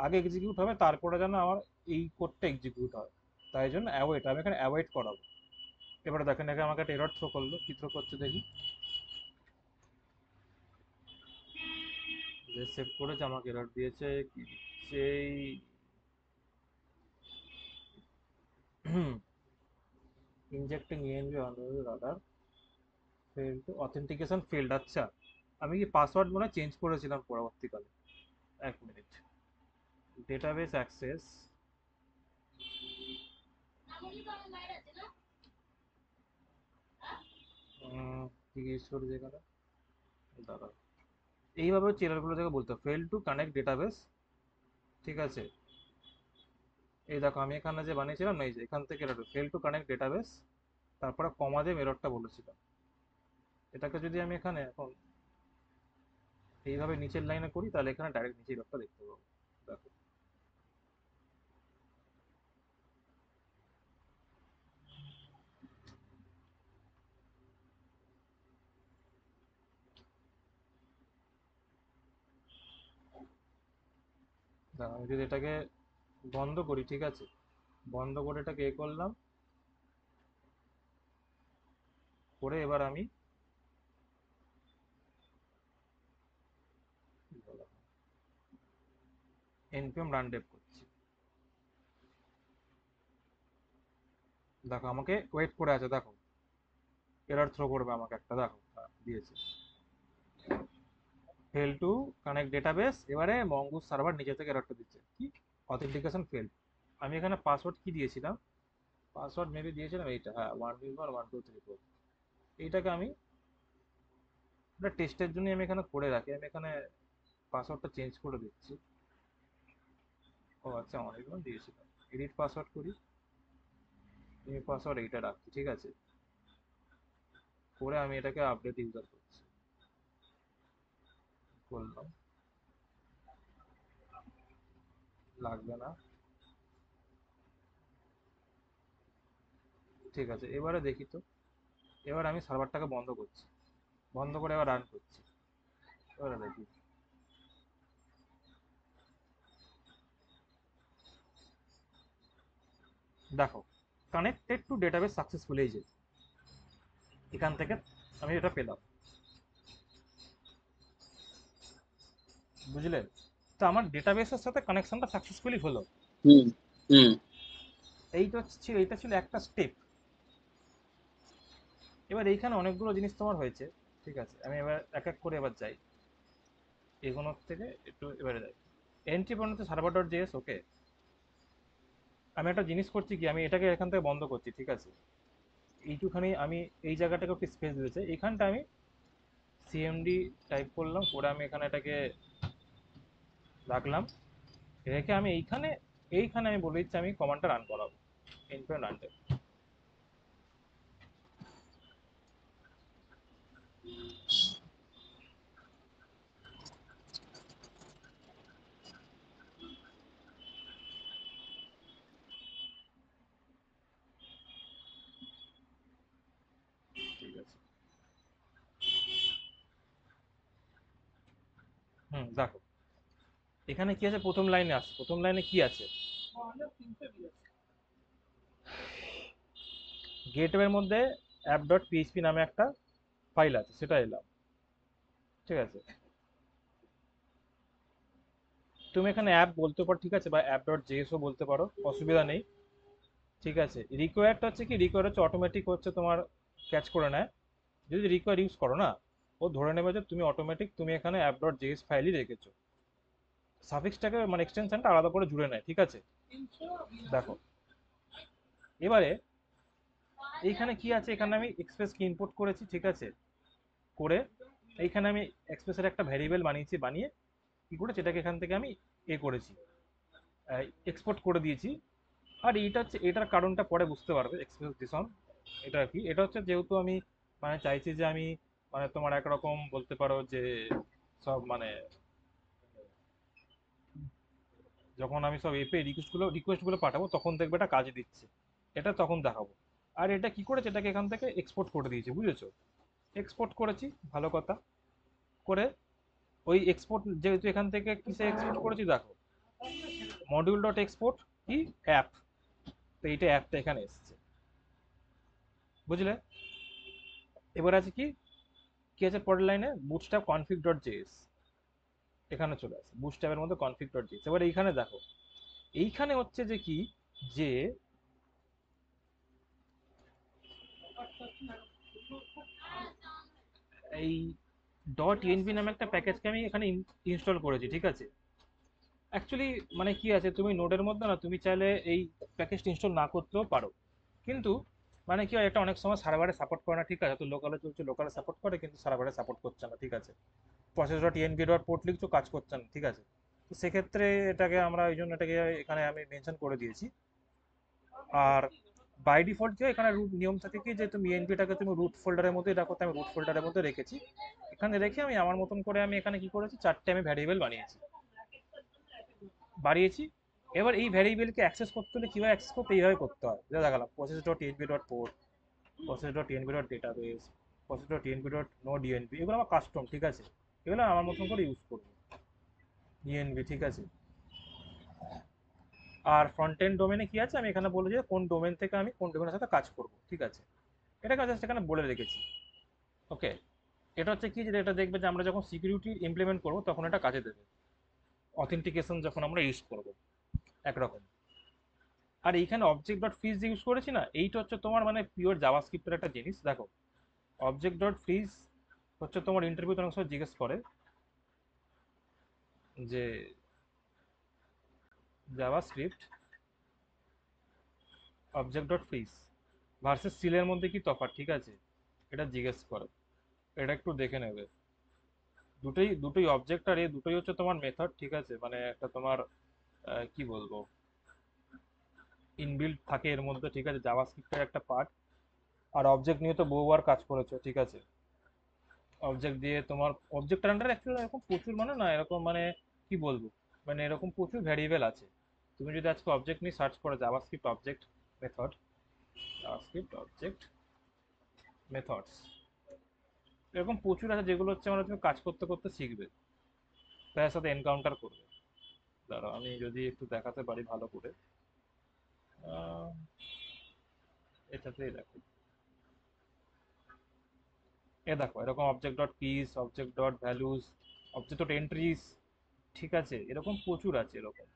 আগে এক্সিকিউট হবে তারপরে যেন আমার এই কোডটা এক্সিকিউট হয়, তাই জন্য অ্যাওয়েট, আমি এখানে অ্যাওয়েট করাবো। এবারে দেখেন, এখানে আমাকে একটা এরর থ্রো করলো, কি থ্রো করছে দেখি, যে সেভ করেছে আমাকে এরর দিয়েছে, কি দিচ্ছে, injecting ENV on radar failed, authentication failed. আচ্ছা, আমি কি পাসওয়ার্ড মনে চেঞ্জ করেছিলাম পরবর্তীকালে, এক মিনিট, ডেটাবেস অ্যাক্সেস, কি ইউজ করেছি এখানে, দাঁড়া, এইভাবে হচ্ছে এররগুলো থেকে বলতে, ফেল টু কানেক্ট ডেটাবেস, ঠিক আছে। এই দেখো, আমি এখানে যে বানিয়েছিলাম না, এই যে এখান থেকে error, fail to connect database, তারপরে কমা দিয়ে এররটা বলেছিলাম। এটাকে যদি আমি এখানে এখন এইভাবে নিচের লাইনে করি, তাহলে এখানে ডাইরেক্ট নিচে এররটা দেখতে পাবো। দেখো, দেখো আমি যদি এটাকে বন্ধ করি, ঠিক আছে, বন্ধ করে এটাকে এ করলাম, করে এবার আমি npm রান ডেভ করছি। দেখো আমাকে ওয়েট করে আছে, দেখো এরর থ্রো করবে আমাকে একটা, দেখো দিয়েছে, ফেল টু কানেক্ট ডেটাবেস, এবারে মঙ্গুস সার্ভার নিজে থেকে এররটা দিচ্ছে, কি অথেন্টিকেশন ফেল। আমি এখানে পাসওয়ার্ড কি দিয়েছিলাম, পাসওয়ার্ড মেবি দিয়েছিলাম এইটা, হ্যাঁ 1 2 1 2 3 4। এইটাকে আমি একটা টেস্টের জন্য আমি এখানে করে রাখি, আমি এখানে পাসওয়ার্ডটা চেঞ্জ করে দিচ্ছি। ও আচ্ছা, অনেকগুলো দিয়েছিলাম, এডিট পাসওয়ার্ড করি, নিউ পাসওয়ার্ড এইটা রাখছি, ঠিক আছে, করে আমি এটাকে আপডেট ইউজার করছি, করলাম, লাগবে না, ঠিক আছে। এবারে দেখি তো, এবার আমি সার্ভারটাকে বন্ধ করছি, বন্ধ করে এবার রান করছি, এবারে দেখি, দেখো কানেক্টেড টু ডেটাবেস সাকসেসফুল, এই যে এখান থেকে আমি এটা পেলাম, বুঝলেন, তো আমার ডেটাবেসের সাথে কানেকশনটা সাকসেসফুলি হলো। হুম হুম। এইটা ছিল একটা স্টেপ। এবার এইখানে অনেকগুলো জিনিস তোমার হয়েছে, ঠিক আছে, আমি এবার এক এক করে এবার যাই, এগোনোর থেকে একটু এবারে যাই, entry point server dot JS, okay. আমি একটা জিনিস করছি কি, আমি এটাকে এখান থেকে বন্ধ করছি, ঠিক আছে, এইটুখানি আমি এই জায়গাটাকে একটু স্পেস দিয়েছে, এইখানটা আমি সিএমডি টাইপ করলাম, করে আমি এখানে এটাকে রাখলাম, রেখে আমি এইখানে এইখানে আমি বলে দিচ্ছি আমি কমান্ডটা রান করাবো, এনপিএম রান টাইপ, ঠিক আছে। দেখো এখানে কি আছে, প্রথম লাইনে আছে, প্রথম লাইনে কি আছে, গেটওয়ের মধ্যে অ্যাপ ডট পিএইচপি নামে একটা ফাইল আছে, সেটা এলাম, ঠিক আছে। তুমি এখানে অ্যাপ বলতে পারো, ঠিক আছে, বা অ্যাপ ডট জেএসও বলতে পারো, অসুবিধা নেই, ঠিক আছে। রিকোয়ারটা হচ্ছে কি, রিকোয়ার হচ্ছে অটোমেটিক হচ্ছে তোমার ক্যাচ করে নেয়। যদি রিকোয়ার ইউজ করো না, ও ধরে নেবে যে তুমি অটোমেটিক তুমি এখানে অ্যাপ ডট জেএস ফাইলই রেখেছো, সাফিক্সটাকে মানে এক্সটেনশনটা আলাদা করে জুড়ে নেয়, ঠিক আছে। দেখো এবারে এইখানে কি আছে, এখানে আমি এক্সপ্রেস কি ইনপুট করেছি, ঠিক আছে, করে এইখানে আমি এক্সপ্রেসের একটা ভ্যারিয়েবল বানিয়েছি, বানিয়ে কি করেছি এটাকে এখান থেকে আমি করেছি, এক্সপোর্ট করে দিয়েছি। আর এইটা হচ্ছে, এটার কারণটা পরে বুঝতে পারবে এক্সপ্রেস ডিসন এটা কি। এটা হচ্ছে যেহেতু আমি মানে চাইছি যে আমি মানে তোমার একরকম বলতে পারো যে সব মানে যখন আমি সব এপে রিকোয়েস্টগুলো পাঠাবো তখন দেখবে এটা কাজে দিচ্ছে, এটা তখন দেখাবো। আর এটা কি করেছে, এটাকে এখান থেকে এক্সপোর্ট করে দিয়েছে, বুঝেছো। এক্সপোর্ট করেছি, ভালো কথা, করে ওই এক্সপোর্ট যেহেতু এখান থেকে কিসে এক্সপোর্ট করেছি দেখো, মডিউল ডট এক্সপোর্ট কি অ্যাপ, তো এইটা অ্যাপটা এখানে এসছে, বুঝলে। এবার আছে কি, কি আছে পরের লাইনে, বুটস্ট্র্যাপ কনফিগ ডট জেএস, এখানে চলে আসে বুটস্ট্র্যাপের মধ্যে কনফিগ ডট জেএস। এবার এইখানে দেখো, এইখানে হচ্ছে যে কি, যে এই ডট ইএনভি নামে একটা প্যাকেজকে আমি এখানে ইনস্টল করেছি, ঠিক আছে। অ্যাকচুয়ালি মানে কি আছে, তুমি নোডের মধ্যে না তুমি চাইলে এই প্যাকেজটা ইনস্টল না করতেও পারো, কিন্তু মানে কি হয়, এটা অনেক সময় সার্ভারে সাপোর্ট করে না, ঠিক আছে। তো লোকালে চলছে, লোকালে সাপোর্ট করে, কিন্তু সার্ভারে সাপোর্ট করছে না, ঠিক আছে। Process dot ENV dot port লিখছো, কাজ করছে না, ঠিক আছে। তো সেক্ষেত্রে এটাকে আমরা ওই জন্য এটাকে এখানে আমি মেনশন করে দিয়েছি। আর বাই ডিফল্ট যে এখানে রুট নিয়ম থাকে কি, যে তুমি ইএনপিটাকে তুমি রুট ফোল্ডারের মধ্যে রাখো, তো আমি রুট ফোল্ডারের মধ্যে রেখেছি। এখানে রেখে আমি আমার মতন করে আমি এখানে কি করেছি, চারটে আমি ভ্যারিয়েবল বাড়িয়েছি। এবার এই ভ্যারিয়েবলকে অ্যাক্সেস করতে হলে কীভাবে অ্যাক্সেস করতে, এইভাবে করতে হয়, যা দেখালাম, process dot ENV dot port, process dot ENV dot database, process dot ENV dot node ENV, এগুলো আমার কাস্টম, ঠিক আছে। এগুলো আমার মতন করে ইউজ করবো ইএনপি, ঠিক আছে। আর ফ্রন্ট এন্ড ডোমেনে কি আছে, আমি এখানে বলে যে কোন ডোমেন থেকে আমি কোন ডোমেনের সাথে কাজ করব, ঠিক আছে। এটাকে জাস্ট এখানে বলে রেখেছি, ওকে। এটা হচ্ছে কি, যে এটা দেখবে যে আমরা যখন সিকিউরিটি ইমপ্লিমেন্ট করবো তখন এটা কাজে দেবে, অথেন্টিকেশন যখন আমরা ইউজ করবো, একরকম। আর এইখানে অবজেক্ট ডট ফ্রিজ ইউজ করেছি না, এইটা হচ্ছে তোমার মানে পিওর জাভাস্ক্রিপ্টের একটা জিনিস। দেখো অবজেক্ট ডট ফ্রিজ হচ্ছে তোমার ইন্টারভিউতে অনেক সময় জিজ্ঞেস করে যে JavaScript object dot freeze versus সিলের মধ্যে কি তফাৎ, ঠিক আছে, এটা জিজ্ঞেস করে, এটা একটু দেখে নেবে। দুটোই দুটোই অবজেক্ট, আর এই দুটোই হচ্ছে তোমার মেথড, ঠিক আছে, মানে একটা তোমার কি বলবো, ইনবিল্ট থাকে এর মধ্যে, ঠিক আছে, জাভাস্ক্রিপ্টের একটা পার্ট। আর অবজেক্ট নিয়ে তো বহুবার কাজ করেছো, ঠিক আছে। অবজেক্ট দিয়ে তোমার অবজেক্ট আন্ডার অ্যাকচুয়ালি এরকম প্রচুর মানে না এরকম মানে কি বলবো, মানে এরকম প্রচুর ভ্যারিয়েবল আছে। তুমি যদি আজকে অবজেক্ট নিয়ে সার্চ করো, JavaScript object method, JavaScript object methods, এরকম প্রচুর আছে যেগুলো হচ্ছে আমরা তুমি কাজ করতে করতে শিখবে, তার সাথে এনকাউন্টার করবে। দাঁড়াও আমি যদি একটু দেখাতে পারি ভালো করে, আহ, এটাতেই দেখো, এ দেখো এরকম object dot piece, object dot values, object dot entries, ঠিক আছে, এরকম প্রচুর আছে এরকম,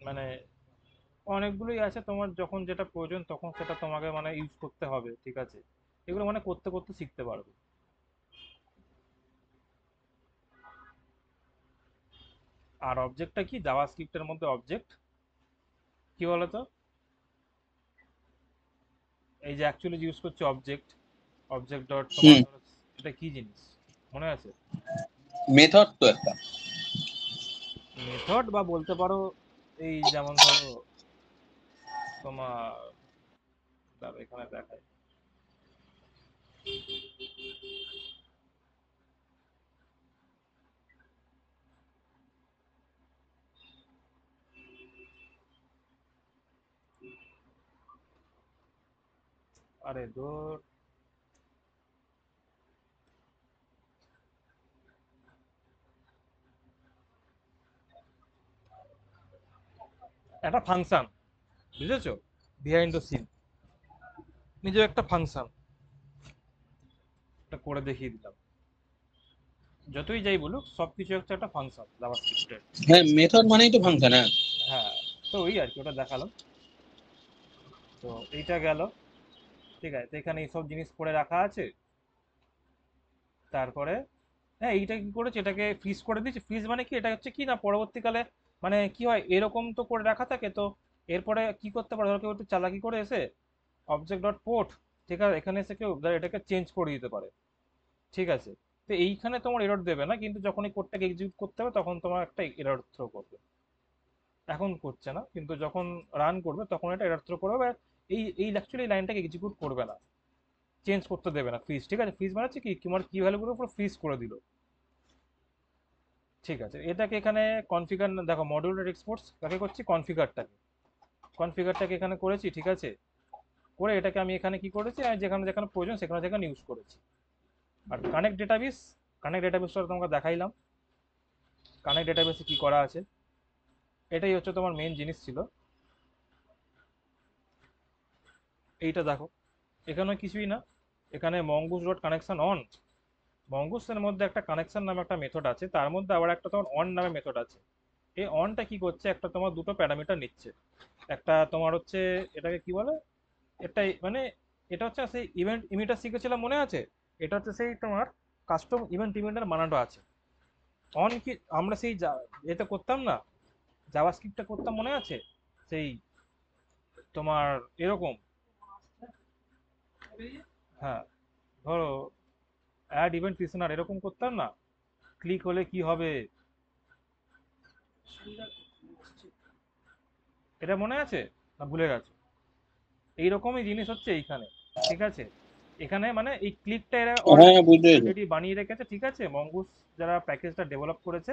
মানে অনেকগুলোই আছে। তোমার যখন যেটা প্রয়োজন তখন সেটা তোমাকে মানে ইউজ করতে হবে, ঠিক আছে। এগুলো মানে করতে করতে শিখতে পারবে। আর অবজেক্টটা কি, জাভাস্ক্রিপ্টের মধ্যে অবজেক্ট কি বলতো, এই যে অ্যাকচুয়ালি ইউজ করছে অবজেক্ট, অবজেক্ট ডট তোমার হুম, এটা কি জিনিস মনে আছে, মেথড তো একটা। মেথড বা বলতে পারো, এই যেমন ধরো তোমার, দাঁড়াও এখানে দেখায়, আরে ধর, একটা ফাংশন, বুঝেছো? বিহাইন্ড দ্য সিন নিজের একটা ফাংশন, এটা করে দেখিয়ে দিলাম। যতই যাই বলুক সবকিছু হচ্ছে একটা ফাংশন জাভাস্ক্রিপ্টের। হ্যাঁ, মেথড মানেই তো ফাংশন। হ্যাঁ, হ্যাঁ, তো ওই আর কি ওটা দেখালাম। তো এইটা গেল, ঠিক আছে। তো এখানে এইসব জিনিস করে রাখা আছে। তারপরে হ্যাঁ, এইটা কি করেছে, এটাকে ফ্রিজ করে দিয়েছে। ফ্রিজ মানে কি, এটা হচ্ছে কি না, পরবর্তীকালে মানে কি হয়, এরকম তো করে রাখা থাকে। তো এরপরে কি করতে পারে, ধরো কেউ একটু চালাকি করে এসে অবজেক্ট ডট পোর্ট, ঠিক আছে, এখানে এসে কেউ এটাকে চেঞ্জ করে দিতে পারে, ঠিক আছে। তো এইখানে তোমার এরর দেবে না, কিন্তু যখন এই কোডটাকে এক্সিকিউট করতে হবে তখন তোমার একটা এরর থ্রো করবে। এখন করছে না, কিন্তু যখন রান করবে তখন এটা এরর থ্রো করবে। বা এই এই অ্যাকচুয়ালি লাইনটাকে এক্সিকিউট করবে না, চেঞ্জ করতে দেবে না। ফ্রিজ, ঠিক আছে। ফ্রিজ মানে হচ্ছে কি, তোমার কি ভ্যালুগুলো পুরো ফ্রিজ করে দিল, ঠিক আছে। এটাকে এখানে কনফিগার, দেখো মডিউলার এক্সপোর্টস কাকে করছি, কনফিগারটাকে। কনফিগারটাকে এখানে করেছি, ঠিক আছে। করে এটাকে আমি এখানে কি করেছি, আমি যেখানে যেখানে প্রয়োজন সেখানে সেখানে ইউজ করেছি। আর কানেক্ট ডেটাবেস, কানেক্ট ডেটাবেসটা তোমাকে দেখাইলাম। কানেক্ট ডেটাবেসে কি করা আছে, এটাই হচ্ছে তোমার মেন জিনিস ছিল। এইটা দেখো, এখানে কিছুই না। এখানে মঙ্গুস ডট কানেকশন অন, মঙ্গুসের মধ্যে একটা কানেকশন নামে একটা মেথড আছে, তার মধ্যে আবার একটা তোমার অন নামে মেথড আছে। এই অনটা কি করছে, একটা তোমার দুটো প্যারামিটার নিচ্ছে। একটা তোমার হচ্ছে, এটাকে কি বলে, এটাই মানে, এটা হচ্ছে সেই ইভেন্ট ইমিটার শিখেছিলাম মনে আছে, এটা হচ্ছে সেই তোমার কাস্টম ইভেন্ট ইমিটার বানানো আছে। অন কি আমরা সেই এতে করতাম না, জাভাস্ক্রিপ্টে করতাম মনে আছে, সেই তোমার এরকম, হ্যাঁ, ধরো অ্যাড ইভেন্ট লিসেনার এরকম করতাম না, ক্লিক হলে কি হবে, এটা মনে আছে না ভুলে গেছো? এইরকমই জিনিস হচ্ছে এইখানে, ঠিক আছে। এখানে মানে এই ক্লিকটা এরা হ্যাঁ, বুঝতে পেরেছি। অলরেডি বানিয়ে রেখেছে, ঠিক আছে। মঙ্গুস যারা প্যাকেজটা ডেভেলপ করেছে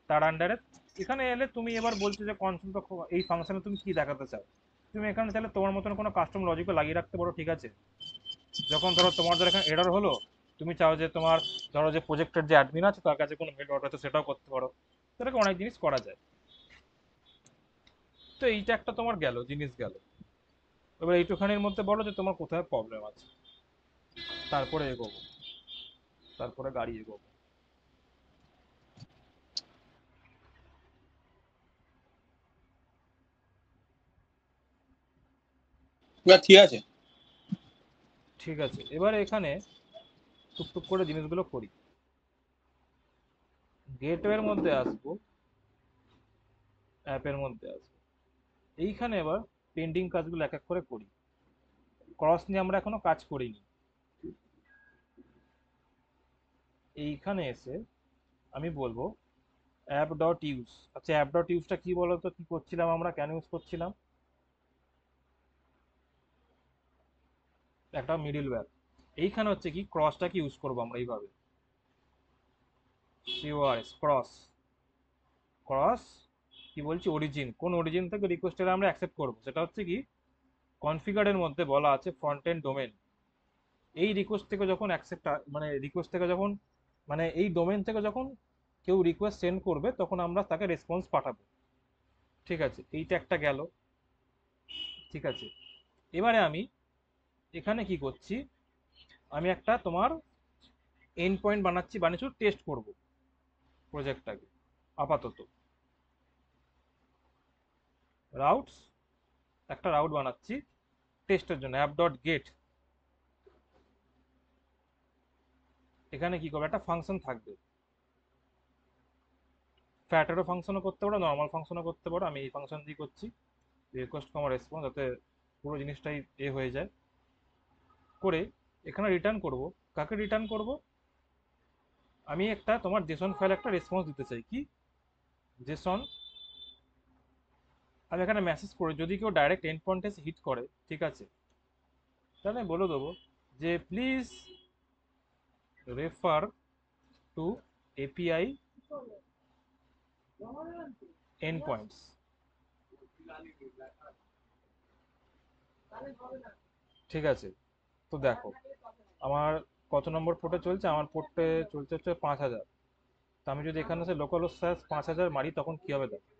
তার আন্ডারে। এখানে এলে তুমি এবার বলছো যে কনসোল, এই ফাংশনে তুমি কি দেখাতে চাও, তুমি এখানে তাহলে তোমার মতন কোনো কাস্টম লজিকও লাগিয়ে রাখতে পারো, ঠিক আছে। যখন ধরো তোমার ধর এখানে এরর হলো, তুমি চাও যে তোমার ধরো যে প্রজেক্টের যে অ্যাডমিন আছে তার কাছে কোনো মেল অর্ডার আছে সেটাও করতে পারো। সেটাকে অনেক জিনিস করা যায়। তো এইটা একটা তোমার গেল জিনিস গেল। এবার এইটুখানির মধ্যে বলো যে তোমার কোথায় প্রবলেম আছে, তারপরে এগোবো, তারপরে গাড়ি এগোবো। ঠিক আছে। ঠিক আছে, এবার এখানে টুকটুক করে জিনিসগুলো করি। গেটওয়ের মধ্যে আসবো, অ্যাপের মধ্যে আসবো। এইখানে এবার পেন্ডিং কাজগুলো এক এক করে করি। ক্রস নিয়ে আমরা এখনো কাজ করিনি। এইখানে এসে আমি বলবো অ্যাপ ডট ইউজ। আচ্ছা, অ্যাপ ডট ইউজটা কি বলতো, কি করছিলাম আমরা, কেন ইউজ করছিলাম? একটা মিডিলওয়্যার। এইখানে হচ্ছে কি, ক্রসটাকে ইউজ করবো আমরা এইভাবে, সিওআরএস ক্রস। ক্রস কি বলছি, অরিজিন, কোন অরিজিন থেকে রিকোয়েস্টটা আমরা অ্যাকসেপ্ট করবো, সেটা হচ্ছে কি কনফিগারের মধ্যে বলা আছে ফ্রন্ট এন্ড ডোমেন। এই রিকোয়েস্ট থেকে যখন অ্যাকসেপ্ট, মানে রিকোয়েস্ট থেকে যখন, মানে এই ডোমেন থেকে যখন কেউ রিকোয়েস্ট সেন্ড করবে তখন আমরা তাকে রেসপন্স পাঠাবো, ঠিক আছে। এইটা একটা গেল, ঠিক আছে। এবারে আমি এখানে কি করছি, আমি একটা তোমার এন্ড পয়েন্ট বানাচ্ছি, বানিয়ে টেস্ট করব প্রজেক্টটাকে আপাতত। রাউটস, একটা রাউট বানাচ্ছি টেস্টের জন্য, অ্যাপ ডট গেট। এখানে কি করবে, একটা ফাংশন থাকবে। ফ্যাটেরও ফাংশনও করতে পারো, নর্মাল ফাংশনও করতে পারো। আমি এই ফাংশন দিয়ে করছি, রিকোয়েস্ট কমার রেসপন্স, যাতে পুরো জিনিসটাই হয়ে যায়। করে এখানে রিটার্ন করব, কাকে রিটার্ন করব, আমি একটা তোমার জেসন ফাইল একটা রেসপন্স দিতে চাই, কি জেসন। আমি এখানে মেসেজ করে, যদি কেউ ডাইরেক্ট এন্ড পয়েন্ট এসে হিট করে, ঠিক আছে, তাহলে আমি বলে দেবো যে please refer to API and points, ঠিক আছে। তো দেখো আমার কত নম্বর পোর্টে চলছে, আমার পোর্টে চলছে হচ্ছে 5000। তো আমি যদি এখানে এসে লোকাল স্ল্যাশ 5000 মারি তখন কি হবে দেখো,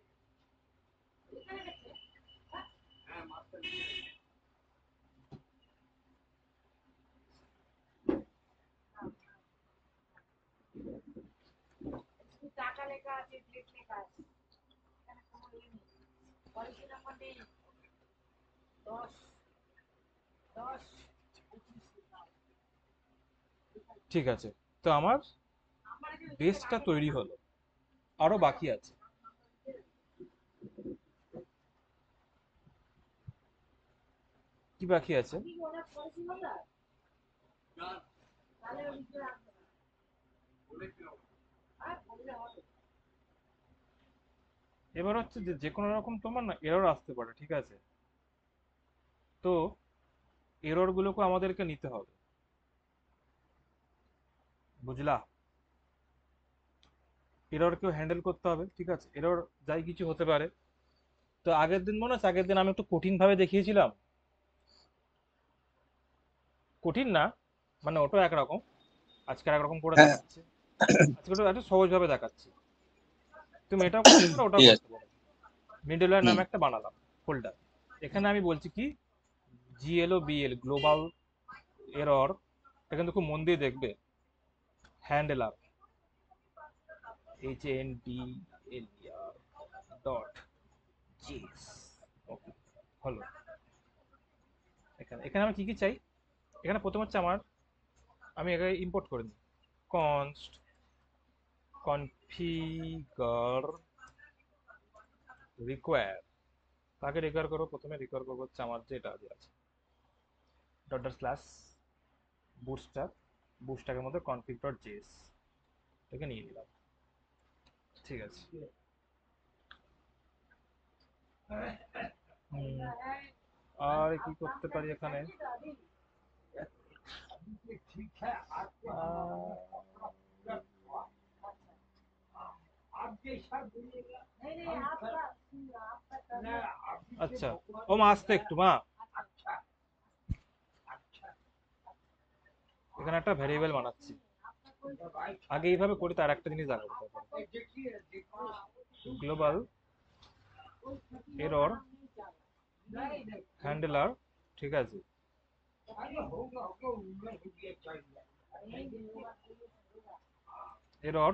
ঠিক আছে, তো আমার বেসটা তৈরি হলো, আরো বাকি আছে। কি বাকি আছে? এবার হচ্ছে যে যে কোনো রকম তোমার না এরর আসতে পারে, ঠিক আছে? তো এরর গুলোকে আমাদেরকে নিতে হবে, বুঝলা? এররকেও হ্যান্ডেল করতে হবে, ঠিক আছে? এরর যাই কিছু হতে পারে। তো আগের দিন মনে আছে, আগের দিন আমি একটু কঠিন ভাবে দেখিয়েছিলাম। কঠিন না, মানে ওটা একরকম, আজকে একরকম করে হ্যাঁ, দেখাচ্ছি। আজকে একটু একটু সহজ ভাবে দেখাচ্ছি। তুমি এটাও করতে পারো, ওটাও ঠিক আছে। করতে পারো। মিডলওয়্যার হুম। নামে একটা বানালাম ফোল্ডার। এখানে আমি বলছি কি, GLOBL, গ্লোবাল এরর, এটা কিন্তু খুব মন দিয়ে দেখবে। Handler, HANDLER dot JS. Okay, হলো। এখানে এখানে আমি কি কি চাই? এখানে প্রথম হচ্ছে আমার, আমি এখানে ইম্পোর্ট করে নিই কনস্ট কনফিগার রিকোয়ার। তাকে রিকোয়ার করবো, প্রথমে রিকোয়ার করবো হচ্ছে আমার যেটা আছে ডট ডট স্ল্যাশ বুটস্ট্র্যাপ, বুটস্ট্র্যাপের মধ্যে কনফিগ ডট জেএস, এটাকে নিয়ে নিলাম। ঠিক আছে। হুম, আর কি করতে পারি এখানে? আচ্ছা, ও মা আসতে একটু, মা এখানে একটা ভ্যারিয়েবল বানাচ্ছি। আগে এইভাবে করি, তার একটা জিনিস দেখাবো। গ্লোবাল এরর হ্যান্ডলার, ঠিক আছে? এরর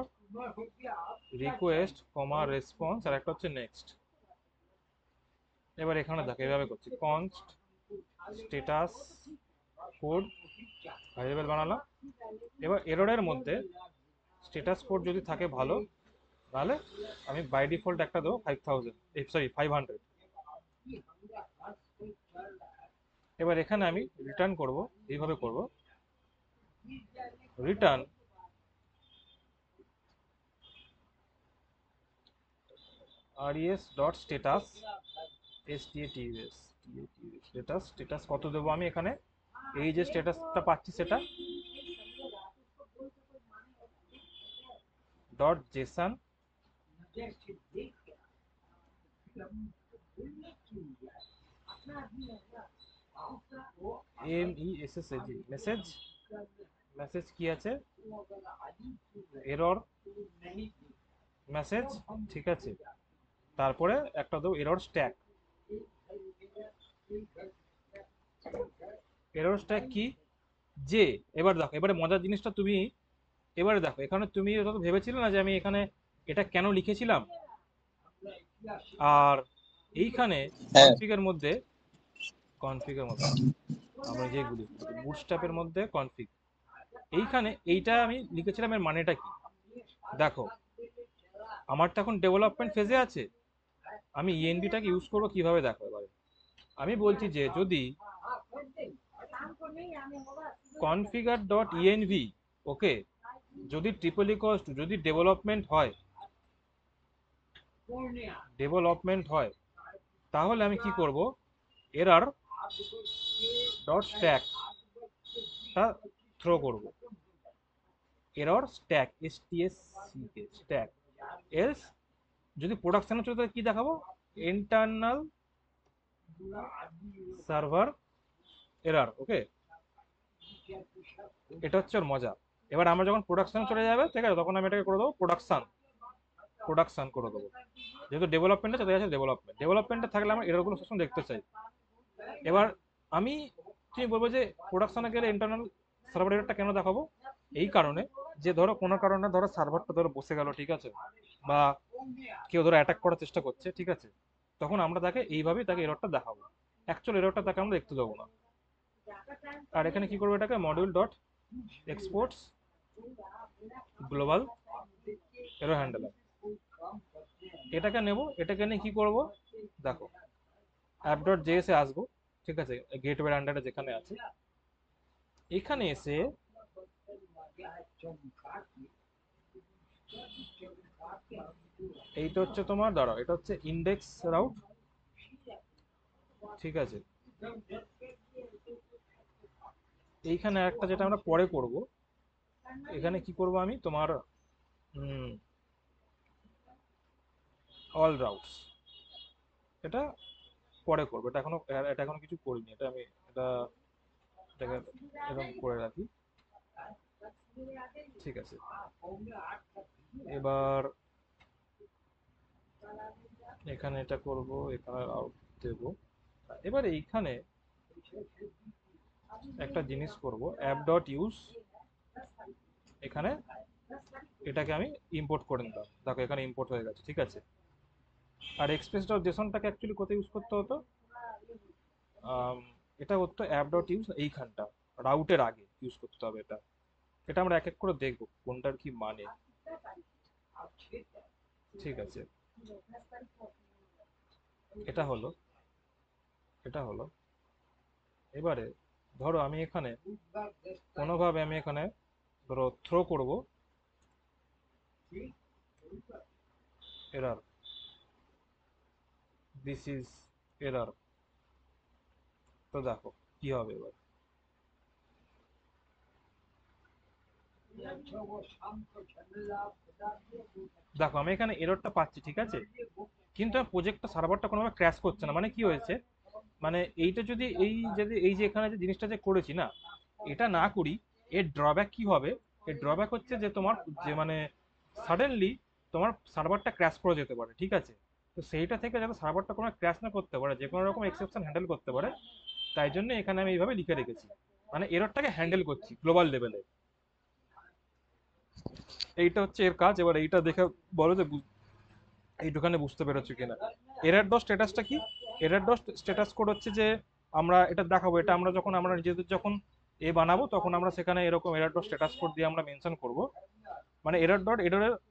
রিকোয়েস্ট কমা রেসপন্স, আর একটা হচ্ছে নেক্সট। এবার এখানে দেখো এইভাবে করছি, কনস্ট স্ট্যাটাস কোড ভ্যারিয়েবল বানালাম। এবার এররের মধ্যে স্ট্যাটাস কোড যদি থাকে ভালো, তাহলে আমি বাই ডিফল্ট একটা দেবো 5000, সরি 500। এবার এখানে আমি রিটার্ন করব, এইভাবে করব, return res dot status, status, status কত দেবো আমি এখানে? এই যে স্ট্যাটাসটা পাচ্ছি সেটা dot Jason, MESSAG, message. Message কি আছে? এরর মেসেজ, ঠিক আছে? তারপরে একটা দেবো এরর স্ট্যাক। এরর স্ট্যাক কি? যে এবার দেখো, এবারে মজার জিনিসটা তুমি, এবারে দেখো এখানে তুমি এটা তো ভেবেছিলে না যে আমি এখানে এটা কেন লিখেছিলাম? আর এইখানে হ্যাঁ, কনফিগের মধ্যে আমরা যেগুলি বুটস্ট্র্যাপের মধ্যে কনফিগ, এইখানে এইটা আমি লিখেছিলাম, এর মানেটা কি? দেখো, আমার তো এখন ডেভেলপমেন্ট ফেজে আছে, আমি ইএনভিটাকে ইউজ করবো কিভাবে দেখো এবারে। আমি বলছি যে যদি কনফিগার ডট ইএনভি, ওকে, যদি ট্রিপল ইকোয়ালস টু, যদি ডেভেলপমেন্ট হয়, তাহলে আমি কি করব? এরর ডট স্ট্যাক টা থ্রো করব। Error stack, STSCK stack. Else যদি প্রোডাকশনে চলে, তাহলে কি দেখাবো? ইন্টারনাল সার্ভার এরর, ওকে। এটা হচ্ছে ওর মজা। এবার আমরা যখন প্রোডাকশন চলে যাবে, ঠিক আছে, তখন আমি এটাকে করে দেবো প্রোডাকশন করে দেবো। যেহেতু ডেভেলপমেন্টে চলে যাচ্ছে, ডেভেলপমেন্টে থাকলে আমরা এররগুলো সবসময় দেখতে চাই। এবার আমি তুমি বলবো যে প্রোডাকশনে গেলে ইন্টারনাল সার্ভার এররটা কেন দেখাবো? এই কারণে যে ধরো কোনো কারণে ধরো সার্ভারটা ধরো বসে গেল, ঠিক আছে, বা কেউ ধরো অ্যাটাক করার চেষ্টা করছে, ঠিক আছে, তখন আমরা তাকে এইভাবেই তাকে এররটা দেখাবো। অ্যাকচুয়াল এররটা তাকে আমরা দেখতে দেবো না। আর এখানে কি করবো, এটাকে module dot exports global error handler, এটাকে নেব। এটাকে নিয়ে কি করব, দেখো অ্যাপ ডট জেএস এ আসবো, ঠিক আছে, গেটওয়ে আন্ডারে যেখানে আছে, এখানে এসে এইটা হচ্ছে তোমার, দাঁড়াও, এটা হচ্ছে ইন্ডেক্স রাউট, ঠিক আছে। এইখানে একটা যেটা আমরা পরে করব, এখানে কি করব আমি তোমার অল রাউটস, এটা পরে করবো, এটা এখনো কিছু করিনি, এটা আমি এটাকে এরকম করে রাখি, ঠিক আছে। এবার এখানে এটা করব, এখানে আউট দেব। এবার এইখানে একটা জিনিস করব, অ্যাপ ডট ইউজ, এখানে এটাকে আমি ইম্পোর্ট করে নিলাম, দেখো এখানে ইম্পোর্ট হয়ে গেছে, ঠিক আছে। আর এক্সপ্রেস ডট জেসনটাকে অ্যাকচুয়ালি কোথায় ইউজ করতে হতো, আম, এটা হতো অ্যাপ ডট ইউজ, এইখানটা রাউটের আগে ইউজ করতে হবে এটা। এটা আমরা এক এক করে দেখবো কোনটার কি মানে, ঠিক আছে। এটা হলো, এটা হলো। এবারে ধরো আমি এখানে কোনোভাবে আমি এখানে ধরো থ্রো করব এরর, দিস ইজ এরর, তো দেখো কি হবে এবার। দেখো আমি এখানে এররটা পাচ্ছি, ঠিক আছে, কিন্তু প্রজেক্টটা সার্ভারটা কোনোভাবে ক্র্যাশ করছে না। মানে কি হয়েছে, মানে এইটা যদি এই যে এখানে যে জিনিসটা যে করেছি না, এটা না করি, এর ড্রব্যাক কি হবে, এর ড্রব্যাক হচ্ছে যে তোমার যে মানে সাডেনলি তোমার সার্ভারটা ক্র্যাশ করে যেতে পারে, ঠিক আছে। তো সেইটা থেকে যাতে সার্ভারটা কোনো ক্র্যাশ না করতে পারে, যে কোনো রকম এক্সেপশন হ্যান্ডেল করতে পারে, তাই জন্য এখানে আমি এইভাবে লিখে রেখেছি, মানে এররটাকে হ্যান্ডেল করছি গ্লোবাল লেভেলে। এইটা হচ্ছে এর কাজ। এবার এইটা দেখে বলো যে এইটুখানে বুঝতে পেরেছো কিনা। এরর ডট স্ট্যাটাসটা কি, এরর ডট স্ট্যাটাস কোড হচ্ছে যে আমরা এটা দেখাবো, এটা আমরা যখন আমরা নিজেদের যখন বানাবো, তখন আমরা সেখানে এরকম এরর ডট স্ট্যাটাস কোড দিয়ে আমরা মেনশন করব। মানে এরর ডট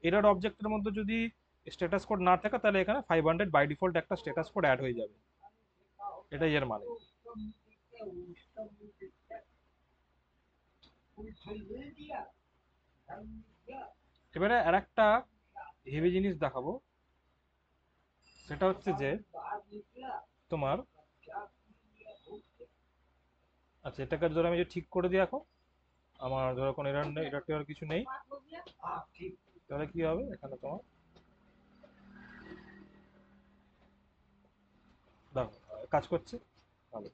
এরর অবজেক্টের মধ্যে যদি স্ট্যাটাস কোড না থাকে, তাহলে এখানে 500 বাই ডিফল্ট একটা স্ট্যাটাস কোড অ্যাড হয়ে যাবে, এটাই এর মানে। এবারে আর একটা হেভি জিনিস দেখাবো, সেটা হচ্ছে যে তোমার, আচ্ছা এটাকে ধরো আমি যে ঠিক করে দিই এখন, আমার ধরো কোনো এরর নেই, এরর টেরর কিছু নেই, তাহলে কি হবে, এখানে তোমার দেখো কাজ করছে ভালো।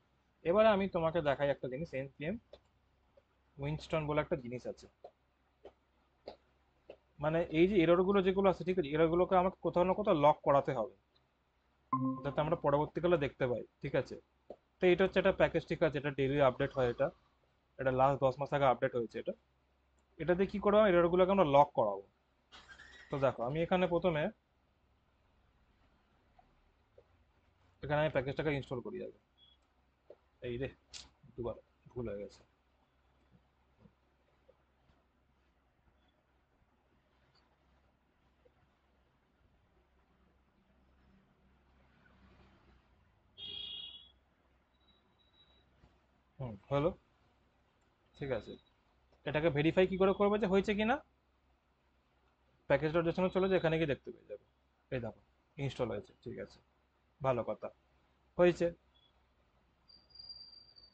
এবারে আমি তোমাকে দেখাই একটা জিনিস, npm উইনস্টন বলে একটা জিনিস আছে। মানে এই যে এরর গুলো যেগুলো আছে, ঠিক আছে, এরর গুলোকে আমাকে কোথাও না কোথাও লক করাতে হবে, যাতে আমরা পরবর্তীকালে দেখতে পাই, ঠিক আছে। তো এটা হচ্ছে একটা প্যাকেজ, ঠিক আছে, এটা ডেইলি আপডেট হয়, এটা এটা লাস্ট 10 মাস আগে আপডেট হয়েছে এটা। এটা দিয়ে কি করবো, এরর গুলোকে আমরা লক করাবো। তো দেখো আমি এখানে প্রথমে এখানে আমি প্যাকেজটাকে ইনস্টল করি আগে। এই রে, দুবার ভুল হয়ে গেছে। হলো, ঠিক আছে। এটাকে ভেরিফাই কি করে করবে যে হয়েছে কিনা, প্যাকেজ ডট জেসনে চলে যায়, এখানে গিয়ে দেখতে পেয়ে যাবে। এই দেখো ইনস্টল হয়েছে, ঠিক আছে, ভালো কথা, হয়েছে।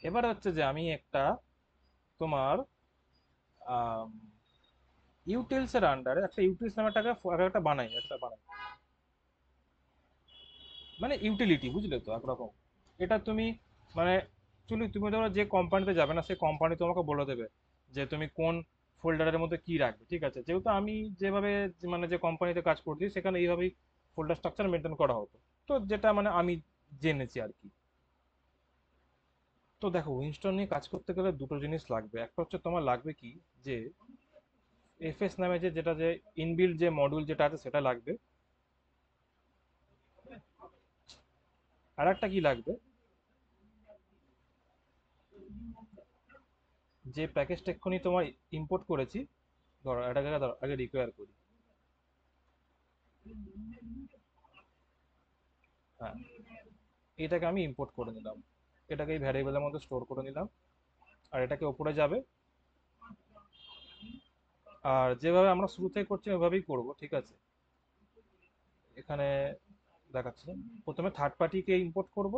এবার হচ্ছে যে আমি একটা তোমার ইউটিলস এর আন্ডারে একটা ইউটিলস নামে একটা বানাই, মানে ইউটিলিটি, বুঝলে তো একরকম। এটা তুমি মানে তুমি ধরো যে কোম্পানিতে যাবে না, সেই কোম্পানি তোমাকে বলে দেবে যে তুমি কোন ফোল্ডারের মধ্যে কি রাখবে, ঠিক আছে। যেহেতু আমি যেভাবে মানে যে কোম্পানিতে কাজ করছি, সেখানে এইভাবেই ফোল্ডার স্ট্রাকচার মেনটেন করা হতো। তো যেটা মানে আমি জেনেছি আর কি। তো দেখো উইনস্টন নিয়ে কাজ করতে গেলে দুটো জিনিস লাগবে, একটা হচ্ছে তোমার লাগবে কি, যে এফএস নামে যেটা যে ইনবিল্ড যে মডিউল যেটা আছে সেটা লাগবে। আর একটা কি লাগবে, যে প্যাকেজটা এক্ষুনি তোমার ইম্পোর্ট করেছি, ধরো এটাকে ধরো আগে রিকোয়ার করি। হ্যাঁ, এটাকে আমি ইম্পোর্ট করে নিলাম, এটাকে এই ভ্যারিয়েবলের মধ্যে স্টোর করে নিলাম, আর এটাকে ওপরে যাবে। আর যেভাবে আমরা শুরু থেকে করছি ওইভাবেই করব, ঠিক আছে। এখানে দেখাচ্ছি, প্রথমে থার্ড পার্টিকে ইম্পোর্ট করব,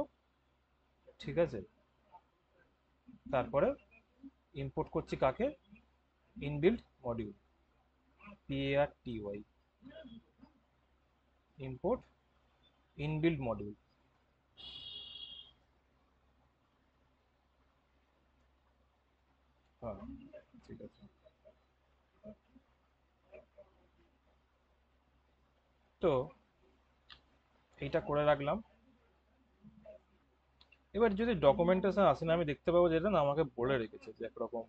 ঠিক আছে। তারপরে ইম্পোর্ট করছি কাকে, inbuilt module, PARTY, import inbuilt module. হ্যাঁ, ঠিক আছে। তো এইটা করে রাখলাম। এবার যদি ডকুমেন্টেশন আসে না, আমি দেখতে পাবো যেটা না আমাকে বলে রেখেছে যে একরকম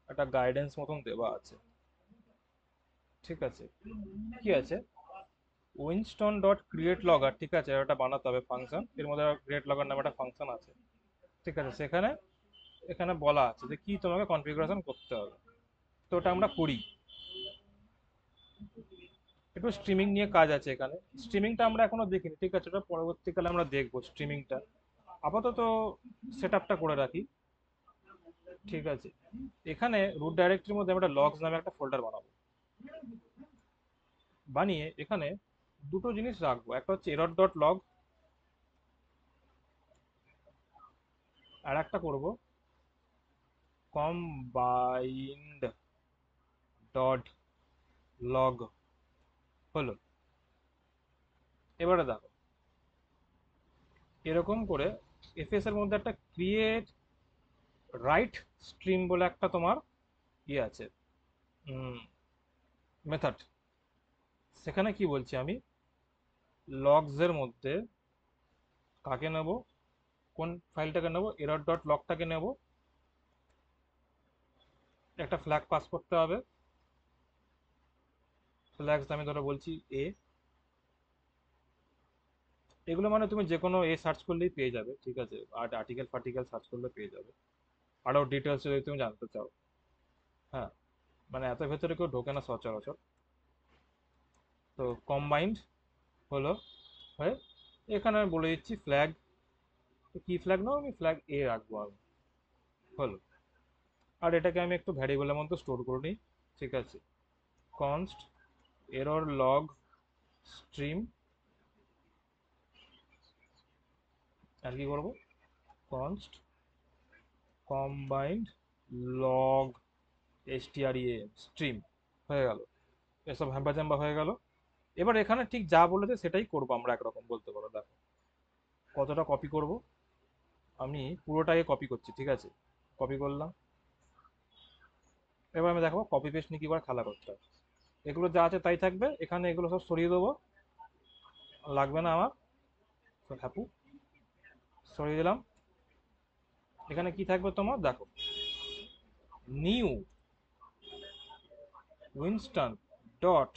একটা গাইডেন্স মতন দেওয়া আছে, ঠিক আছে। কি আছে, উইনস্টন ডট ক্রিয়েট লগর, ঠিক আছে, এটা বানাতে হবে ফাংশন, এর মধ্যে ক্রিয়েট লগর নামে একটা ফাংশন আছে, ঠিক আছে। সেখানে এখানে বলা আছে যে কি তোমাকে কনফিগারেশন করতে হবে, তো ওটা আমরা করি। একটু স্ট্রিমিং নিয়ে কাজ আছে এখানে, স্ট্রিমিংটা আমরা এখনো দেখিনি, ঠিক আছে, ওটা পরবর্তীকালে আমরা দেখবো স্ট্রিমিংটা। আপাতত সেট আপটা করে রাখি, ঠিক আছে। এখানে রুট ডাইরেক্টরির মধ্যে আমরা লগস নামে একটা ফোল্ডার বানাবো, বানিয়ে এখানে দুটো জিনিস রাখবো, একটা হচ্ছে এরর ডট লগ, আর একটা করবো কম্বাইন্ড ডট লগ। হলো, এবারে দেখো এরকম করে এফএস এর মধ্যে একটা ক্রিয়েট রাইট স্ট্রিম বলে একটা তোমার ইয়ে আছে, মেথড। সেখানে কি বলছি আমি, লগস এর মধ্যে কাকে নেব, কোন ফাইলটাকে নেব, এরর ডট লগটাকে নেব, একটা ফ্ল্যাগ পাস করতে হবে, ফ্ল্যাগস আমি ধরো বলছি এ। এগুলো মানে তুমি যে কোনো এ সার্চ করলেই পেয়ে যাবে, ঠিক আছে, আর আর্টিকেল ফার্টিকেল সার্চ করলে পেয়ে যাবে, আরও ডিটেলস যদি তুমি জানতে চাও। হ্যাঁ, মানে এত ভেতরে কেউ ঢোকে না সচরাচর। তো কম্বাইন্ড হলো হয়ে, এখানে আমি বলে দিচ্ছি ফ্ল্যাগ, কি ফ্ল্যাগ নাও, আমি ফ্ল্যাগ এ রাখবো আমি। হলো, আর এটাকে আমি একটু ভ্যারিয়েবলের মধ্যে স্টোর করে নিই, ঠিক আছে। কনস্ট এরর লগ স্ট্রিম, আর কি করবো, const combined log strem stream, হয়ে গেল। এসব হ্যাম্বা জ্যাম্বা হয়ে গেল। এবার এখানে ঠিক যা বলেছে সেটাই করবো আমরা, একরকম বলতে পারো। দেখো কতটা কপি করব, আমি পুরোটাকে কপি করছি, ঠিক আছে, কপি করলাম। এবার আমি দেখাবো কপি পেস্ট নিয়ে কি করে খেলা করতে হয়। এগুলো যা আছে তাই থাকবে এখানে, এগুলো সব সরিয়ে দেবো, লাগবে না আমার, সব হ্যাপু সরিয়ে দিলাম। এখানে কি থাকবে তোমার, দেখো, new Winston dot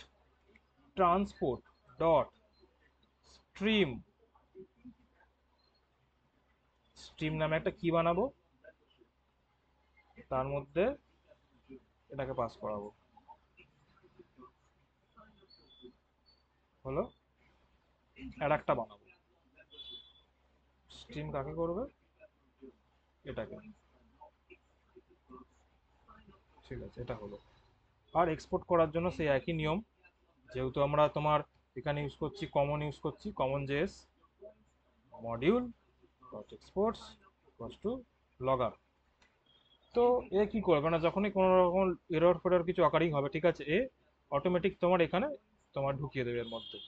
transport dot stream, stream নামে একটা কি বানাবো, তার মধ্যে এটাকে পাস করাবো। হলো, আর একটা বানাবো, স্ট্রিম কাকে করবে, এটাকে, ঠিক আছে, এটা হলো। আর এক্সপোর্ট করার জন্য সেই একই নিয়ম, যেহেতু আমরা তোমার এখানে ইউজ করছি কমন, ইউজ করছি common JS module dot exports equals to logger. তো এ কি করবে না, যখনই কোনো রকম এরর ফেরর কিছু অকারিং হবে, ঠিক আছে, এ অটোমেটিক তোমার এখানে তোমার ঢুকিয়ে দেবে এর মধ্যে।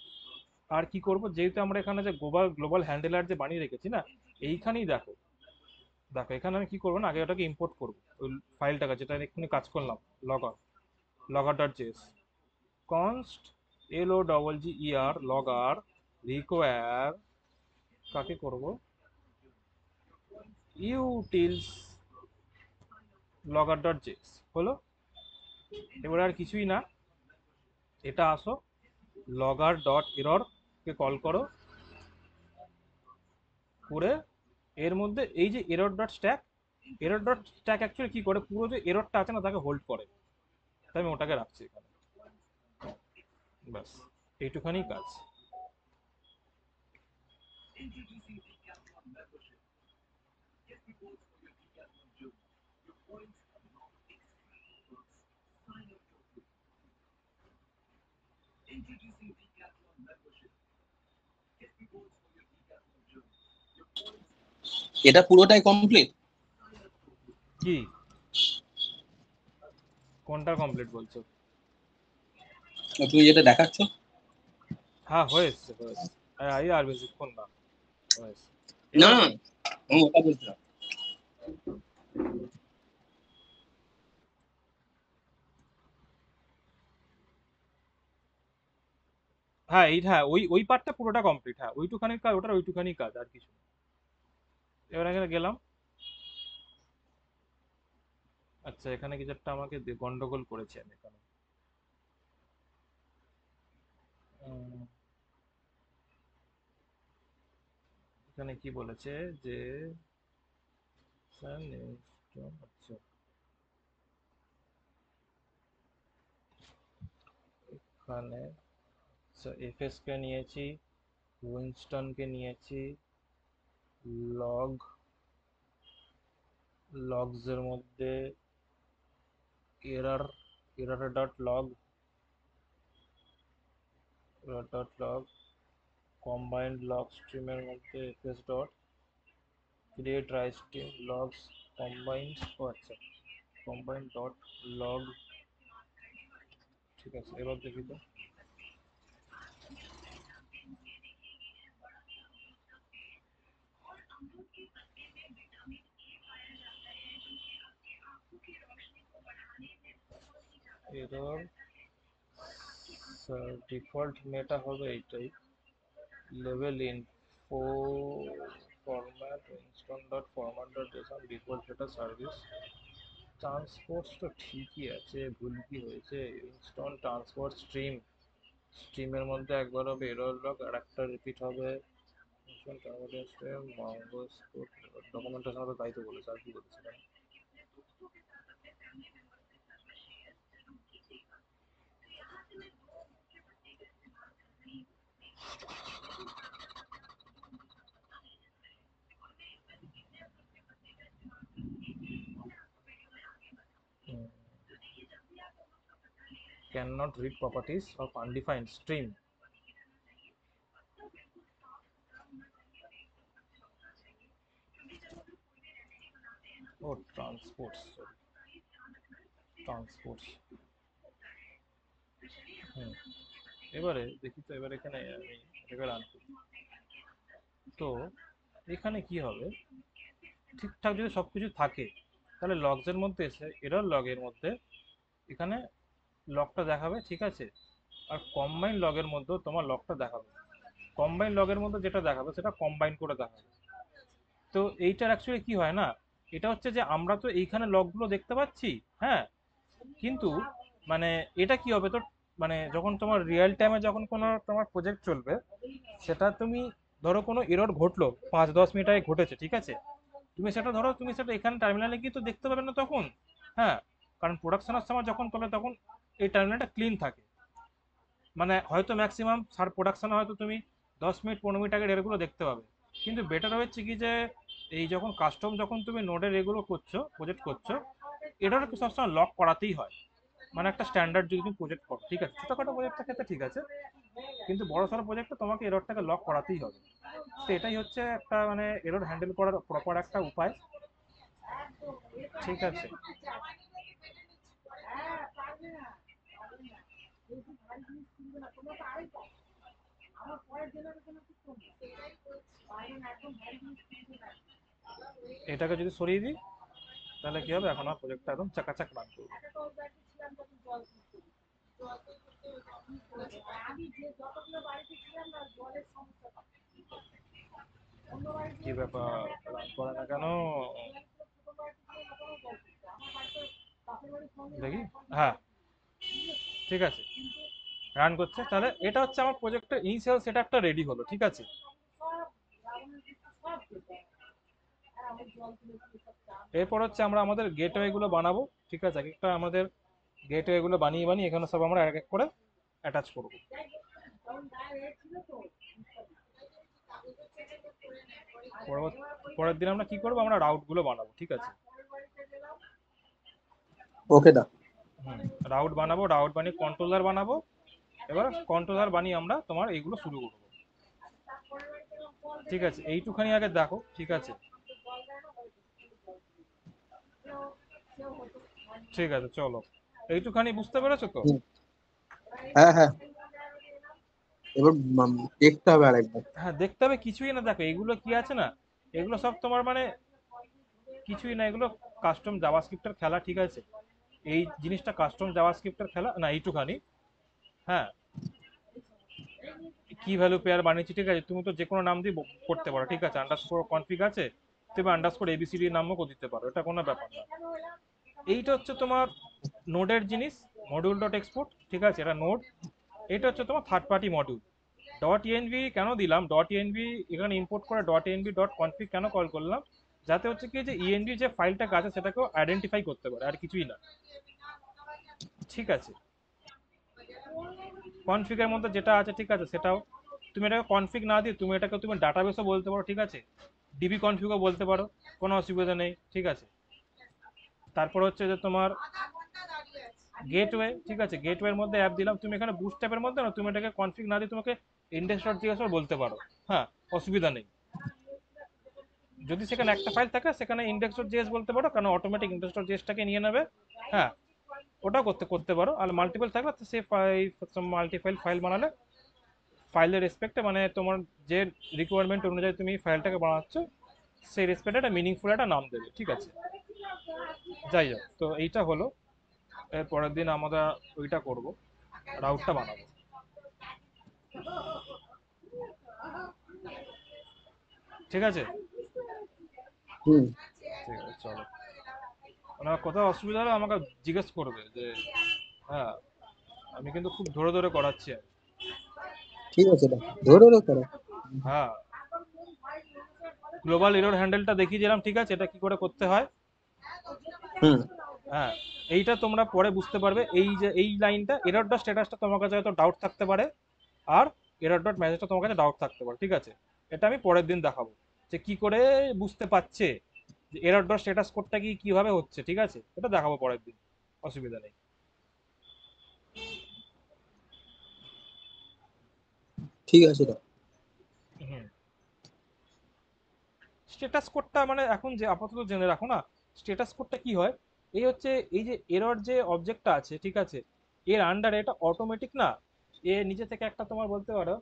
আর কি করব, যেহেতু আমরা এখানে যে গ্লোবাল গ্লোবাল হ্যান্ডেলার যে বানিয়ে রেখেছি না, এইখানেই দেখো, দেখো এখানে আমি কি করবো না, আগে ওটাকে ইম্পোর্ট করবো ওই ফাইলটাকে যেটা এক্ষুনি কাজ করলাম, logger, logger dot JS, const LOGGER logger require কাকে করব, utils লগআর ডট জেএস। হলো, এবার আর কিছুই না, এটা আসো লগর ডট এরর কে কল করো করে এর মধ্যে এই যে এরর ডট স্ট্যাক অ্যাকচুয়ালি কি করে, পুরো যে এররটা আছে না তাকে হোল্ড করে। তাই আমি ওটাকে রাখছি এখানে, ব্যাস এইটুখানি কাজ। এটা পুরোটাই কমপ্লিট? কি কোনটা কমপ্লিট বলছো? তুমি যেটা দেখাচ্ছ? হ্যাঁ হয়ে এসছে, হয়ে এসছে। এই আর বেশিক্ষণ না, হয়ে এসছে। না এবার না, আমি ওটা বলছিলাম। হ্যাঁ এই হ্যাঁ ওই ওই পার্টটা পুরোটা কমপ্লিট, হ্যাঁ ওইটুখানি কাজ, ওটার ওইটুখানি কাজ, আর কিছু না। এবার এখানে গেলাম, আচ্ছা এখানে কিছু একটা আমাকে গন্ডগোল করেছে আমি এখানে। উম, এখানে কি বলেছে যে আচ্ছা এখানে, আচ্ছা এফএস কে নিয়েছি, উইনস্টন কে নিয়েছি, লগ লগস এর মধ্যে error error dot log, error dot log combined log স্ট্রিমের মধ্যে FS dot create write stream logs combined, ও আচ্ছা কম্বাইন্ড ডট লগ, ঠিক আছে এবার দেখি তো। এরর ডিফল্ট মেটা হবে এইটাই, level info format install dot format dot Jason default data service transport তো ঠিকই আছে, ভুল কি হয়েছে, ইনস্টল ট্রান্সপোর্ট স্ট্রিম, স্ট্রিমের মধ্যে একবার হবে এরর লগ, আর একটা রিপিট হবে ইনস্টল ট্রান্সপোর্ট স্ট্রিম মঙ্গোস ডকুমেন্টেশন তো তাই তো বলেছে, আর কি বলেছে এখানে? Cannot read properties of undefined stream. Oh, transports, sorry, transports। হুম, এবারে দেখি তো, এবার এখানে আমি এটাকে রান করি তো এখানে কি হবে, ঠিকঠাক যদি সবকিছু থাকে তাহলে লগস এর মধ্যে এসে এরর লগের মধ্যে এখানে লগটা দেখাবে, ঠিক আছে। আর কম্বাইন লগের মধ্যেও তোমার লগটা দেখাবে, কম্বাইন লগের মধ্যে যেটা দেখাবে সেটা কম্বাইন করে দেখাবে। তো এইটার অ্যাকচুয়ালি কি হয় না, এটা হচ্ছে যে আমরা তো এইখানে লগগুলো দেখতে পাচ্ছি, হ্যাঁ, কিন্তু মানে এটা কি হবে তো, মানে যখন তোমার রিয়েল টাইমে যখন কোনো তোমার প্রজেক্ট চলবে, সেটা তুমি ধরো কোনো এরর ঘটলো 5-10 মিনিট আগে ঘটেছে, ঠিক আছে, তুমি সেটা ধরো তুমি সেটা এখানে টার্মিনালে গিয়ে তো দেখতে পাবে না তখন, হ্যাঁ, কারণ প্রোডাকশনের সময় যখন তোলে তখন এই টার্মিনালটা ক্লিন থাকে, মানে হয়তো ম্যাক্সিমাম সার প্রোডাকশনে হয়তো তুমি 10 মিনিট 15 মিনিট আগে এরগুলো দেখতে পাবে। কিন্তু বেটার হচ্ছে কি যে এই যখন কাস্টম যখন তুমি নোডের এগুলো করছো, প্রজেক্ট করছো, এটার তো সবসময় লক করাতেই হয়, মানে একটা স্ট্যান্ডার্ড যদি তুমি প্রজেক্ট করো, ঠিক আছে, ছোটখাটো প্রজেক্টের ক্ষেত্রে ঠিক আছে, কিন্তু বড় সড়ো প্রজেক্টে তোমাকে এররটাকে লক করাতেই হবে। তো এটাই হচ্ছে একটা মানে এরর হ্যান্ডেল করার প্রপার একটা উপায়, ঠিক আছে। এটাকে যদি সরিয়ে দিই তাহলে কি হবে, এখন আমার প্রজেক্টটা একদম চাকাচাক রান করবে। কি ব্যাপার, রান করে না কেন দেখি? হ্যাঁ ঠিক আছে, রান করছে। তাহলে এটা হচ্ছে আমার প্রজেক্টের ইনিশিয়াল সেটআপটা রেডি হলো, ঠিক আছে। এরপর হচ্ছে আমরা আমাদের গেটওয়ে গুলো বানাবো, ঠিক আছে। এক একটা আমাদের গেটওয়ে গুলো বানিয়ে বানিয়ে এখানে সব আমরা এক এক করে অ্যাটাচ করব। পরের দিন আমরা কি করবো, আমরা রাউট গুলো বানাবো, ঠিক আছে। ওকে দা। রাউট বানাবো, রাউট বানিয়ে কন্ট্রোলার বানাবো। এবার কন্ট্রোলার বানিয়ে আমরা তোমার এইগুলো শুরু করবো, ঠিক আছে। এইটুখানি আগে দেখো, ঠিক আছে। ঠিক আছে, চলো। এইটুখানি বুঝতে পেরেছো তো? হ্যাঁ হ্যাঁ, এবার দেখতে হবে আরেকবার। হ্যাঁ, দেখতে হবে। কিছুই না, দেখো এগুলো কি আছে না, এগুলো সব তোমার মানে কিছুই না, এগুলো কাস্টম জাভাস্ক্রিপ্টের খেলা, ঠিক আছে। এই জিনিসটা কাস্টম জাভাস্ক্রিপ্টের খেলা না, এইটুখানি। হ্যাঁ, কি ভ্যালু পেয়ার বানিয়েছি, ঠিক আছে। তুমি তো যে কোনো নাম দিয়ে করতে পারো, ঠিক আছে। আন্ডারস্কোর কনফিগ আছে, তুমি আন্ডারস্কোর এবিসিডি নামও দিতে পারো, এটা কোনো ব্যাপার না। এইটা হচ্ছে তোমার নোডের জিনিস, মডিউল ডট এক্সপোর্ট, ঠিক আছে, এটা নোড। এটা হচ্ছে তোমার third party module. Dot ENV কেন দিলাম, ডট ইএনভি এখানে ইম্পোর্ট করে ডট ইএনভি ডট কনফিগ কেন কল করলাম, যাতে হচ্ছে কি যে ইএনভি যে ফাইলটা আছে সেটাকেও আইডেন্টিফাই করতে পারে, আর কিছুই না, ঠিক আছে। কনফিগের মধ্যে যেটা আছে, ঠিক আছে, সেটাও তুমি এটাকে কনফিগ না দিয়ে তুমি এটাকে তুমি ডাটাবেসও বলতে পারো, ঠিক আছে। ডিবি কনফিগও বলতে পারো, কোনো অসুবিধা নেই, ঠিক আছে। তারপর হচ্ছে যে তোমার গেটওয়ে, ঠিক আছে। গেটওয়ের মধ্যে অ্যাপ দিলাম, তুমি এখানে বুটস্ট্র্যাপের মধ্যে না, তুমি এটাকে কনফিগ না দিয়ে তোমাকে ইন্ডেক্স ডট জিএস বলতে পারো, হ্যাঁ, অসুবিধা নেই। যদি সেখানে একটা ফাইল থাকে সেখানে ইন্ডেক্স ডট জিএস বলতে পারো, কারণ অটোমেটিক ইন্ডেক্স ডট জিএসটাকে নিয়ে নেবে, হ্যাঁ। ওটাও করতে করতে পারো। আর মাল্টিপল থাকলে সে মাল্টিফাইল ফাইল বানালে ফাইলের রেসপেক্টে, মানে তোমার যে রিকোয়ারমেন্ট অনুযায়ী তুমি ফাইলটাকে বানাচ্ছ সেই রেসপেক্টে একটা মিনিংফুল একটা নাম দেবে, ঠিক আছে। যাই হোক, তো এইটা হলো। এর পরের দিন আমরা ওইটা করব, রাউটটা বানাবো, ঠিক আছে। হুম। ঠিক আছে, চলো। মানে কোথাও অসুবিধা হলে আমাকে জিজ্ঞেস করবে যে, হ্যাঁ, আমি কিন্তু খুব ধরে ধরে করাচ্ছি আমি। ঠিক আছে দা, ধরে ধরে করো। হ্যাঁ, গ্লোবাল এরর হ্যান্ডেলটা দেখিয়ে দিলাম, ঠিক আছে, এটা কি করে করতে হয়। হুম। হ্যাঁ, এইটা তোমরা পরে বুঝতে পারবে। এই যে এই লাইনটা এরর ডট স্ট্যাটাসটা তোমার কাছে হয়তো ডাউট থাকতে পারে, আর এরর ডট মেসেজটা তোমার কাছে ডাউট থাকতে পারে, ঠিক আছে। এটা আমি পরের দিন দেখাবো যে কি করে বুঝতে পারছে যে এরর ডট স্ট্যাটাস কোডটা কি কিভাবে হচ্ছে, ঠিক আছে। এটা দেখাবো পরের দিন, অসুবিধা নেই। ঠিক আছে দা। হুম। স্ট্যাটাস কোডটা মানে এখন যে আপাতত জেনে রাখো না, স্ট্যাটাস কোডটা কি হয়। এই হচ্ছে এই যে এরর যে অবজেক্টটা আছে, ঠিক আছে, এর আন্ডারে এটা অটোমেটিক না, এ নিজে থেকে একটা তোমার বলতে পারো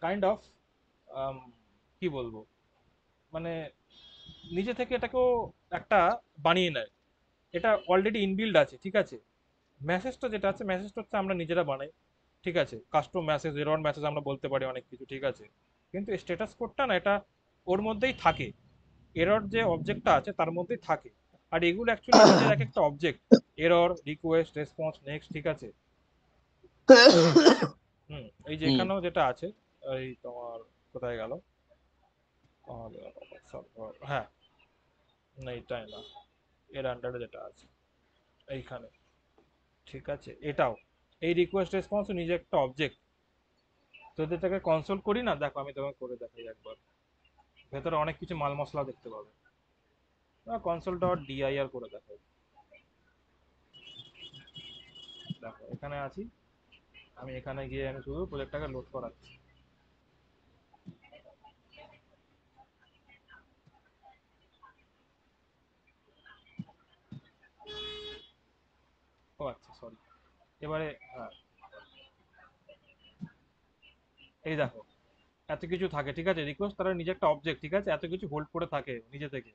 কাইন্ড অফ, কি বলবো, মানে নিজে থেকে এটাকেও একটা বানিয়ে নেয়। এটা অলরেডি ইনবিল্ড আছে, ঠিক আছে। মেসেজটা যেটা আছে, মেসেজটা হচ্ছে আমরা নিজেরা বানাই, ঠিক আছে। কাস্টম মেসেজ, এরর মেসেজ আমরা বলতে পারি অনেক কিছু, ঠিক আছে। কিন্তু স্ট্যাটাস কোডটা না, এটা ওর মধ্যেই থাকে, এরর যে অবজেক্টটা আছে তার মধ্যেই থাকে। আর এগুলো অ্যাকচুয়ালি নিজের এক একটা object, error, request, response, next, ঠিক আছে। হুম, এই যে হুম। এখানেও যেটা আছে, এই তোমার কোথায় গেল, হ্যাঁ, না এটাই না, এর আন্ডারে যেটা আছে এইখানে, ঠিক আছে। এটাও এই রিকোয়েস্ট রেসপন্স নিজে একটা অবজেক্ট। যদি এটাকে কনসোল করি না, দেখো আমি তোমাকে করে দেখাই একবার। ভেতরে অনেক কিছু মাল মশলা দেখতে পাবে। কনসোল ডট ডিআইআর করে দেখাই। দেখো এখানে আছি আমি, এখানে গিয়ে আমি শুধু প্রজেক্টটাকে লোড করাচ্ছি। ও আচ্ছা, সরি। এবারে হ্যাঁ, এই দেখো এত কিছু থাকে, ঠিক আছে। রিকোয়েস্ট তারা নিজে একটা অবজেক্ট, ঠিক আছে, এত কিছু হোল্ড করে থাকে নিজে থেকে।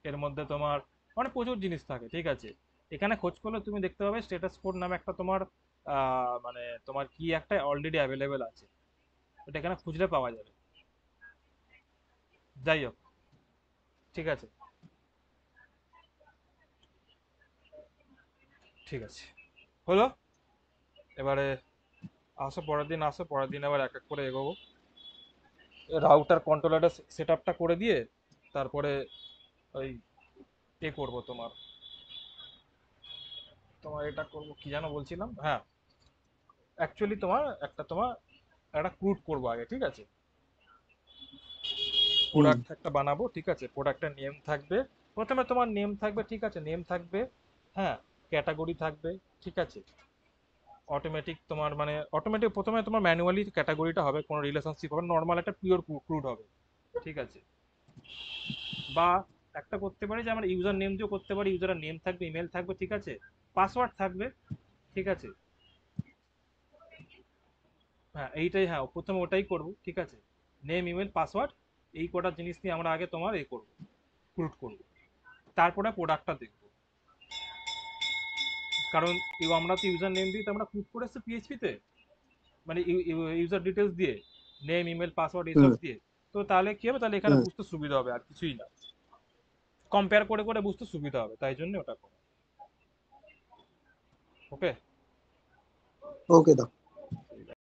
এর মধ্যে তোমার মানে প্রচুর জিনিস থাকে, ঠিক আছে। এখানে খোঁজ করলে তুমি দেখতে পাবে স্ট্যাটাস কোড নামে একটা তোমার মানে তোমার কি একটা অলরেডি অ্যাভেলেবেল আছে, ওটা এখানে খুঁজলে পাওয়া যাবে। যাই হোক, ঠিক আছে, ঠিক আছে, হলো। এবারে আসো পরের দিন, আসো পরের দিন আবার এক এক করে এগোবো। রাউটার কন্ট্রোলারটা সেট আপটা করে দিয়ে তারপরে ওই করবো তোমার তোমার এটা করবো, কি যেন বলছিলাম, হ্যাঁ অ্যাকচুয়ালি তোমার একটা ক্রুড করবো আগে, ঠিক আছে? হুম প্রোডাক্ট একটা বানাবো, ঠিক আছে? প্রোডাক্টের নেম থাকবে, প্রথমে তোমার নেম থাকবে, ঠিক আছে? নেম থাকবে, হ্যাঁ, ক্যাটাগরি থাকবে, ঠিক আছে? অটোমেটিক তোমার মানে অটোমেটিক প্রথমে তোমার ম্যানুয়ালি ক্যাটাগরিটা হবে, কোনো রিলেশনশিপ হবে, নর্মাল একটা পিওর ক্রুড হবে, ঠিক আছে? বা একটা করতে পারি যে আমরা ইউজার নেম দিয়েও করতে পারি, ইউজারের নেম থাকবে, ইমেল থাকবে, ঠিক আছে? পাসওয়ার্ড থাকবে, ঠিক আছে? হ্যাঁ এইটাই, হ্যাঁ প্রথমে ওটাই করবো, ঠিক আছে? নেম, ইমেল, পাসওয়ার্ড, এই কটা জিনিস নিয়ে আমরা আগে তোমার করবো, ক্রুড করবো, তারপরে প্রোডাক্টটা দেখবো। কারণ আমরা তো ইউজার নেম দিয়ে তো আমরা ক্রুড করে এসেছি পিএইচপি তে, মানে ইউজার ডিটেলস দিয়ে, নেম, ইমেল, পাসওয়ার্ড হুম এসব দিয়ে। তো তাহলে কি হবে, তাহলে এখানে হুম বুঝতে সুবিধা হবে, আর কিছুই না, কম্পেয়ার করে করে বুঝতে সুবিধা হবে, তাই জন্য ওটা করা। ওকে। ওকে দাও।